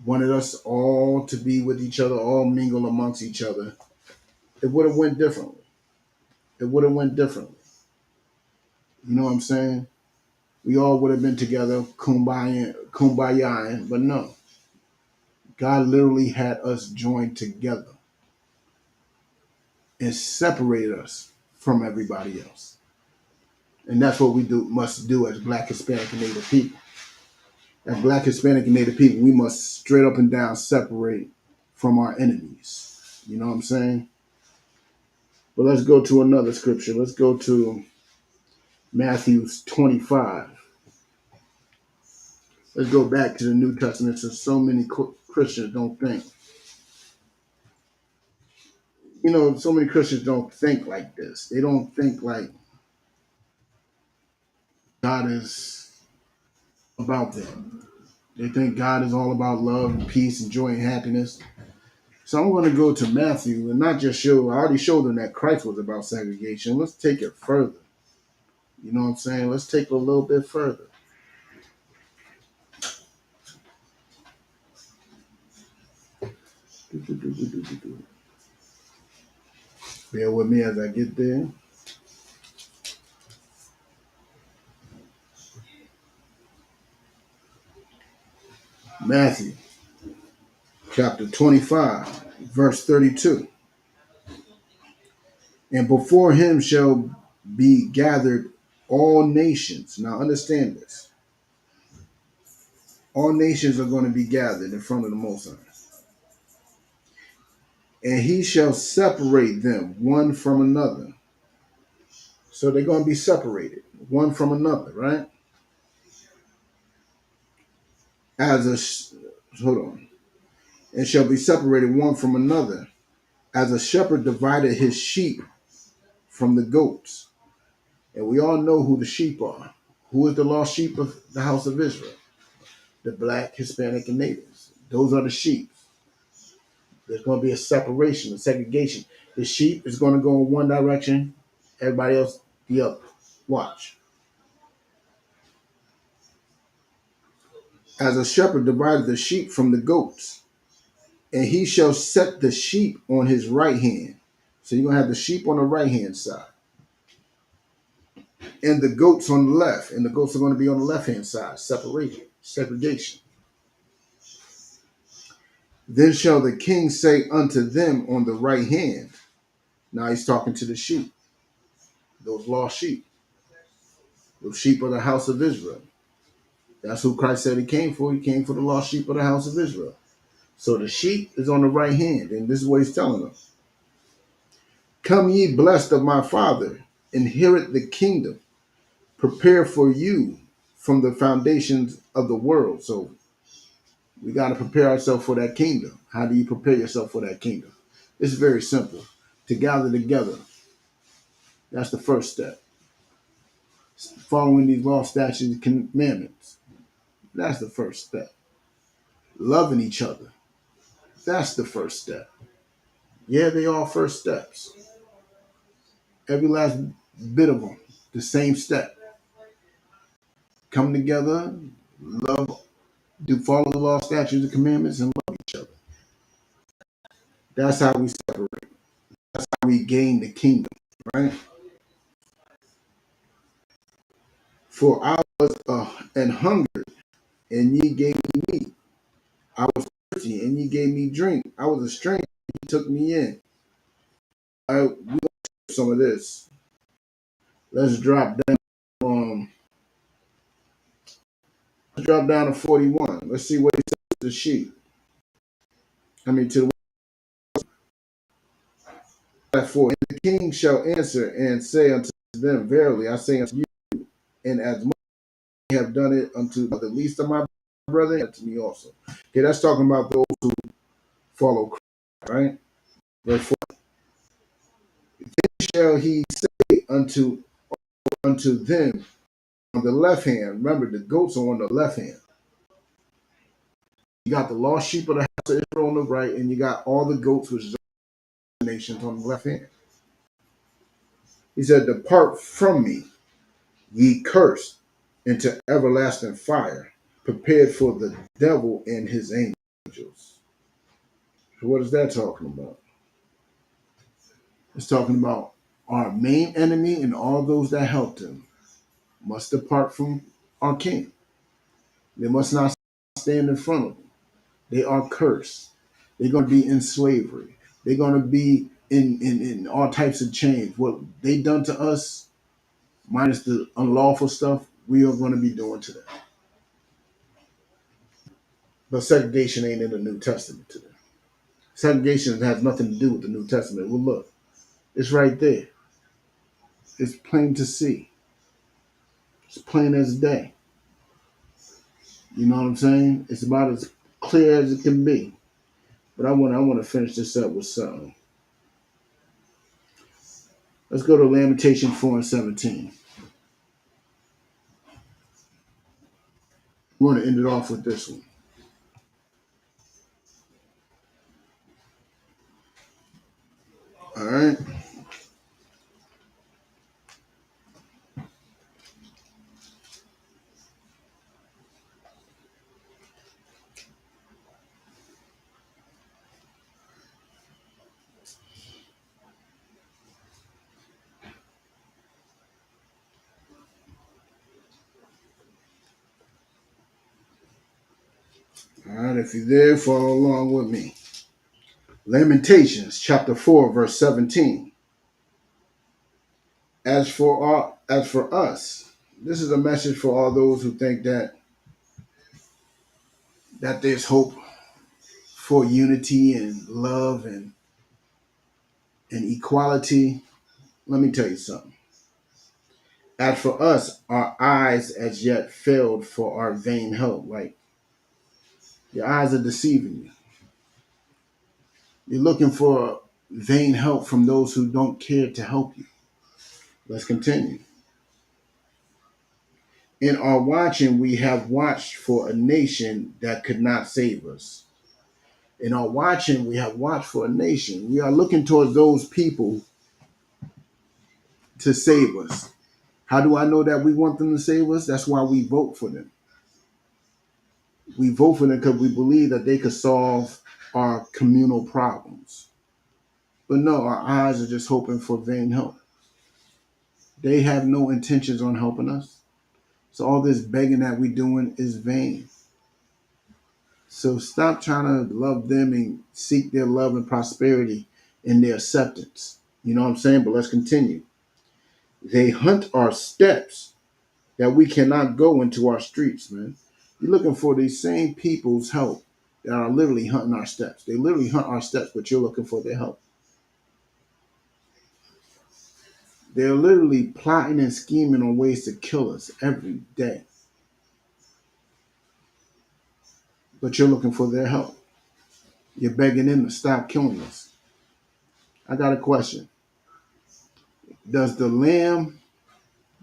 wanted us all to be with each other, all mingle amongst each other, it would have went differently. It would have went differently. You know what I'm saying? We all would have been together, kumbaya, but no. God literally had us joined together and separated us from everybody else. And that's what we must do as Black, Hispanic, and Native people. As Black, Hispanic, and Native people, we must straight up and down separate from our enemies. You know what I'm saying? But let's go to another scripture. Let's go to Matthew 25. Let's go back to the New Testament since so many Christians don't think. You know, so many Christians don't think like this. They don't think like God is about them. They think God is all about love and peace and joy and happiness. So I'm going to go to Matthew and not just show, I already showed them that Christ was about segregation. Let's take it further. You know what I'm saying? Let's take it a little bit further. Bear with me as I get there. Matthew chapter 25, verse 32. And before him shall be gathered all nations. Now understand this. All nations are going to be gathered in front of the Most High. And he shall separate them one from another. So they're going to be separated one from another, right? Hold on. And shall be separated one from another, as a shepherd divided his sheep from the goats. And we all know who the sheep are. Who is the lost sheep of the house of Israel? The Black, Hispanic, and natives. Those are the sheep. There's going to be a separation, a segregation. The sheep is going to go in one direction, everybody else the other. Watch. As a shepherd divided the sheep from the goats, and he shall set the sheep on his right hand. So you're going to have the sheep on the right hand side, and the goats on the left. And the goats are going to be on the left hand side, separated, segregation. Then shall the king say unto them on the right hand. Now he's talking to the sheep, those lost sheep. The sheep of the house of Israel. That's who Christ said he came for. He came for the lost sheep of the house of Israel. So the sheep is on the right hand, and this is what he's telling them. Come ye blessed of my Father, inherit the kingdom, prepare for you from the foundations of the world. So we got to prepare ourselves for that kingdom. How do you prepare yourself for that kingdom? It's very simple. To gather together. That's the first step. Following these law, statutes, and commandments. That's the first step. Loving each other. That's the first step. Yeah, they all first steps. Every last bit of them. The same step. Come together, love, do follow the law, statutes, and commandments, and love each other. That's how we separate. That's how we gain the kingdom, right? For I was and hungered, and ye gave me meat. I was thirsty, and ye gave me drink. I was a stranger, and ye took me in. All right, we gonna do some of this. Let's drop down. Let's drop down to 41. Let's see what he says to the sheep. I mean to the 4. And the king shall answer and say unto them, verily I say unto you, and as much as ye have done it unto the least of my brethren, unto me also. Okay, that's talking about those who follow Christ, right? Verse 4. Then shall he say unto them on the left hand. Remember, the goats are on the left hand. You got the lost sheep of the house of Israel on the right, and you got all the goats, which is the nations, on the left hand. He said, depart from me, ye cursed, into everlasting fire, prepared for the devil and his angels. So what is that talking about? It's talking about our main enemy and all those that helped him must depart from our king. They must not stand in front of him. They are cursed. They're going to be in slavery. They're going to be in all types of chains. What they done to us, minus the unlawful stuff, we are going to be doing to them. But segregation ain't in the New Testament today. Segregation has nothing to do with the New Testament. Well, look, it's right there. It's plain to see. It's plain as day. You know what I'm saying? It's about as clear as it can be. But I want to finish this up with something. Let's go to Lamentation 4 and 17. We want to end it off with this one. All right. All right. If you're there, follow along with me. Lamentations chapter 4, verse 17. As for us, this is a message for all those who think that there's hope for unity and love and equality. Let me tell you something. As for us, our eyes as yet failed for our vain help. Like, your eyes are deceiving you. You're looking for vain help from those who don't care to help you. Let's continue. In our watching, we have watched for a nation that could not save us. In our watching, we have watched for a nation. We are looking towards those people to save us. How do I know that we want them to save us? That's why we vote for them. We vote for them because we believe that they could solve our communal problems. But no, our eyes are just hoping for vain help. They have no intentions on helping us. So all this begging that we're doing is vain. So stop trying to love them and seek their love and prosperity and their acceptance. You know what I'm saying? But let's continue. They hunt our steps that we cannot go into our streets, man. You're looking for these same people's help that are literally hunting our steps. They literally hunt our steps, but you're looking for their help. They're literally plotting and scheming on ways to kill us every day, but you're looking for their help. You're begging them to stop killing us. I got a question. Does the lamb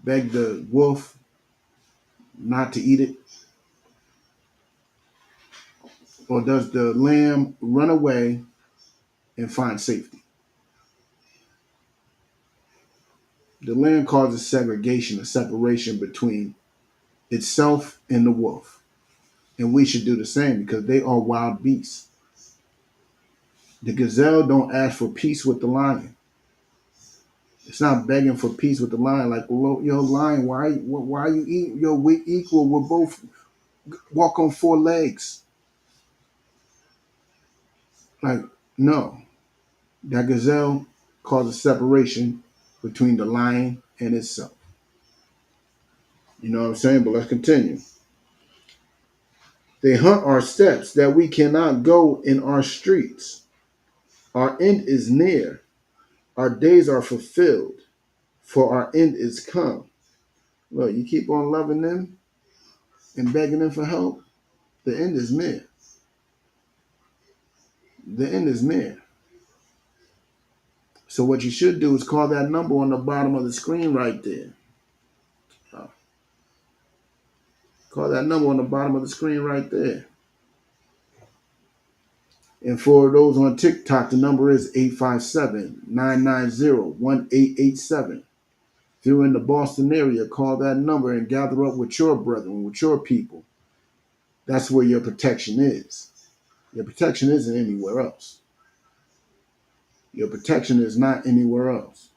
beg the wolf not to eat it? Or does the lamb run away and find safety? The lamb causes segregation, a separation between itself and the wolf. And we should do the same because they are wild beasts. The gazelle don't ask for peace with the lion. It's not begging for peace with the lion. Like, well, yo, lion, why you eat? Yo, we equal. We're both walk on four legs. Like, no. That gazelle causes separation between the lion and itself. You know what I'm saying? But let's continue. They hunt our steps that we cannot go in our streets. Our end is near. Our days are fulfilled, for our end is come. Look, you keep on loving them and begging them for help, the end is near. The end is near. So what you should do is call that number on the bottom of the screen right there. Call that number on the bottom of the screen right there. And for those on TikTok, the number is 857-990-1887. If you're in the Boston area, call that number and gather up with your brethren, with your people. That's where your protection is. Your protection isn't anywhere else. Your protection is not anywhere else.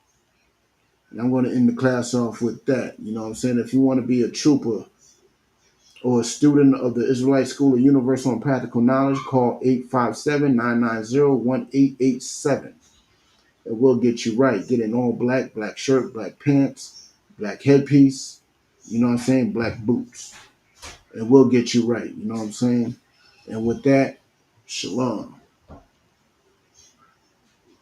And I'm going to end the class off with that. You know what I'm saying? If you want to be a trooper or a student of the Israelite School of Universal and Practical Knowledge, call 857-990-1887. And we'll get you right. Get in all black, black shirt, black pants, black headpiece, you know what I'm saying? Black boots. And we'll get you right. You know what I'm saying? And with that, shalom.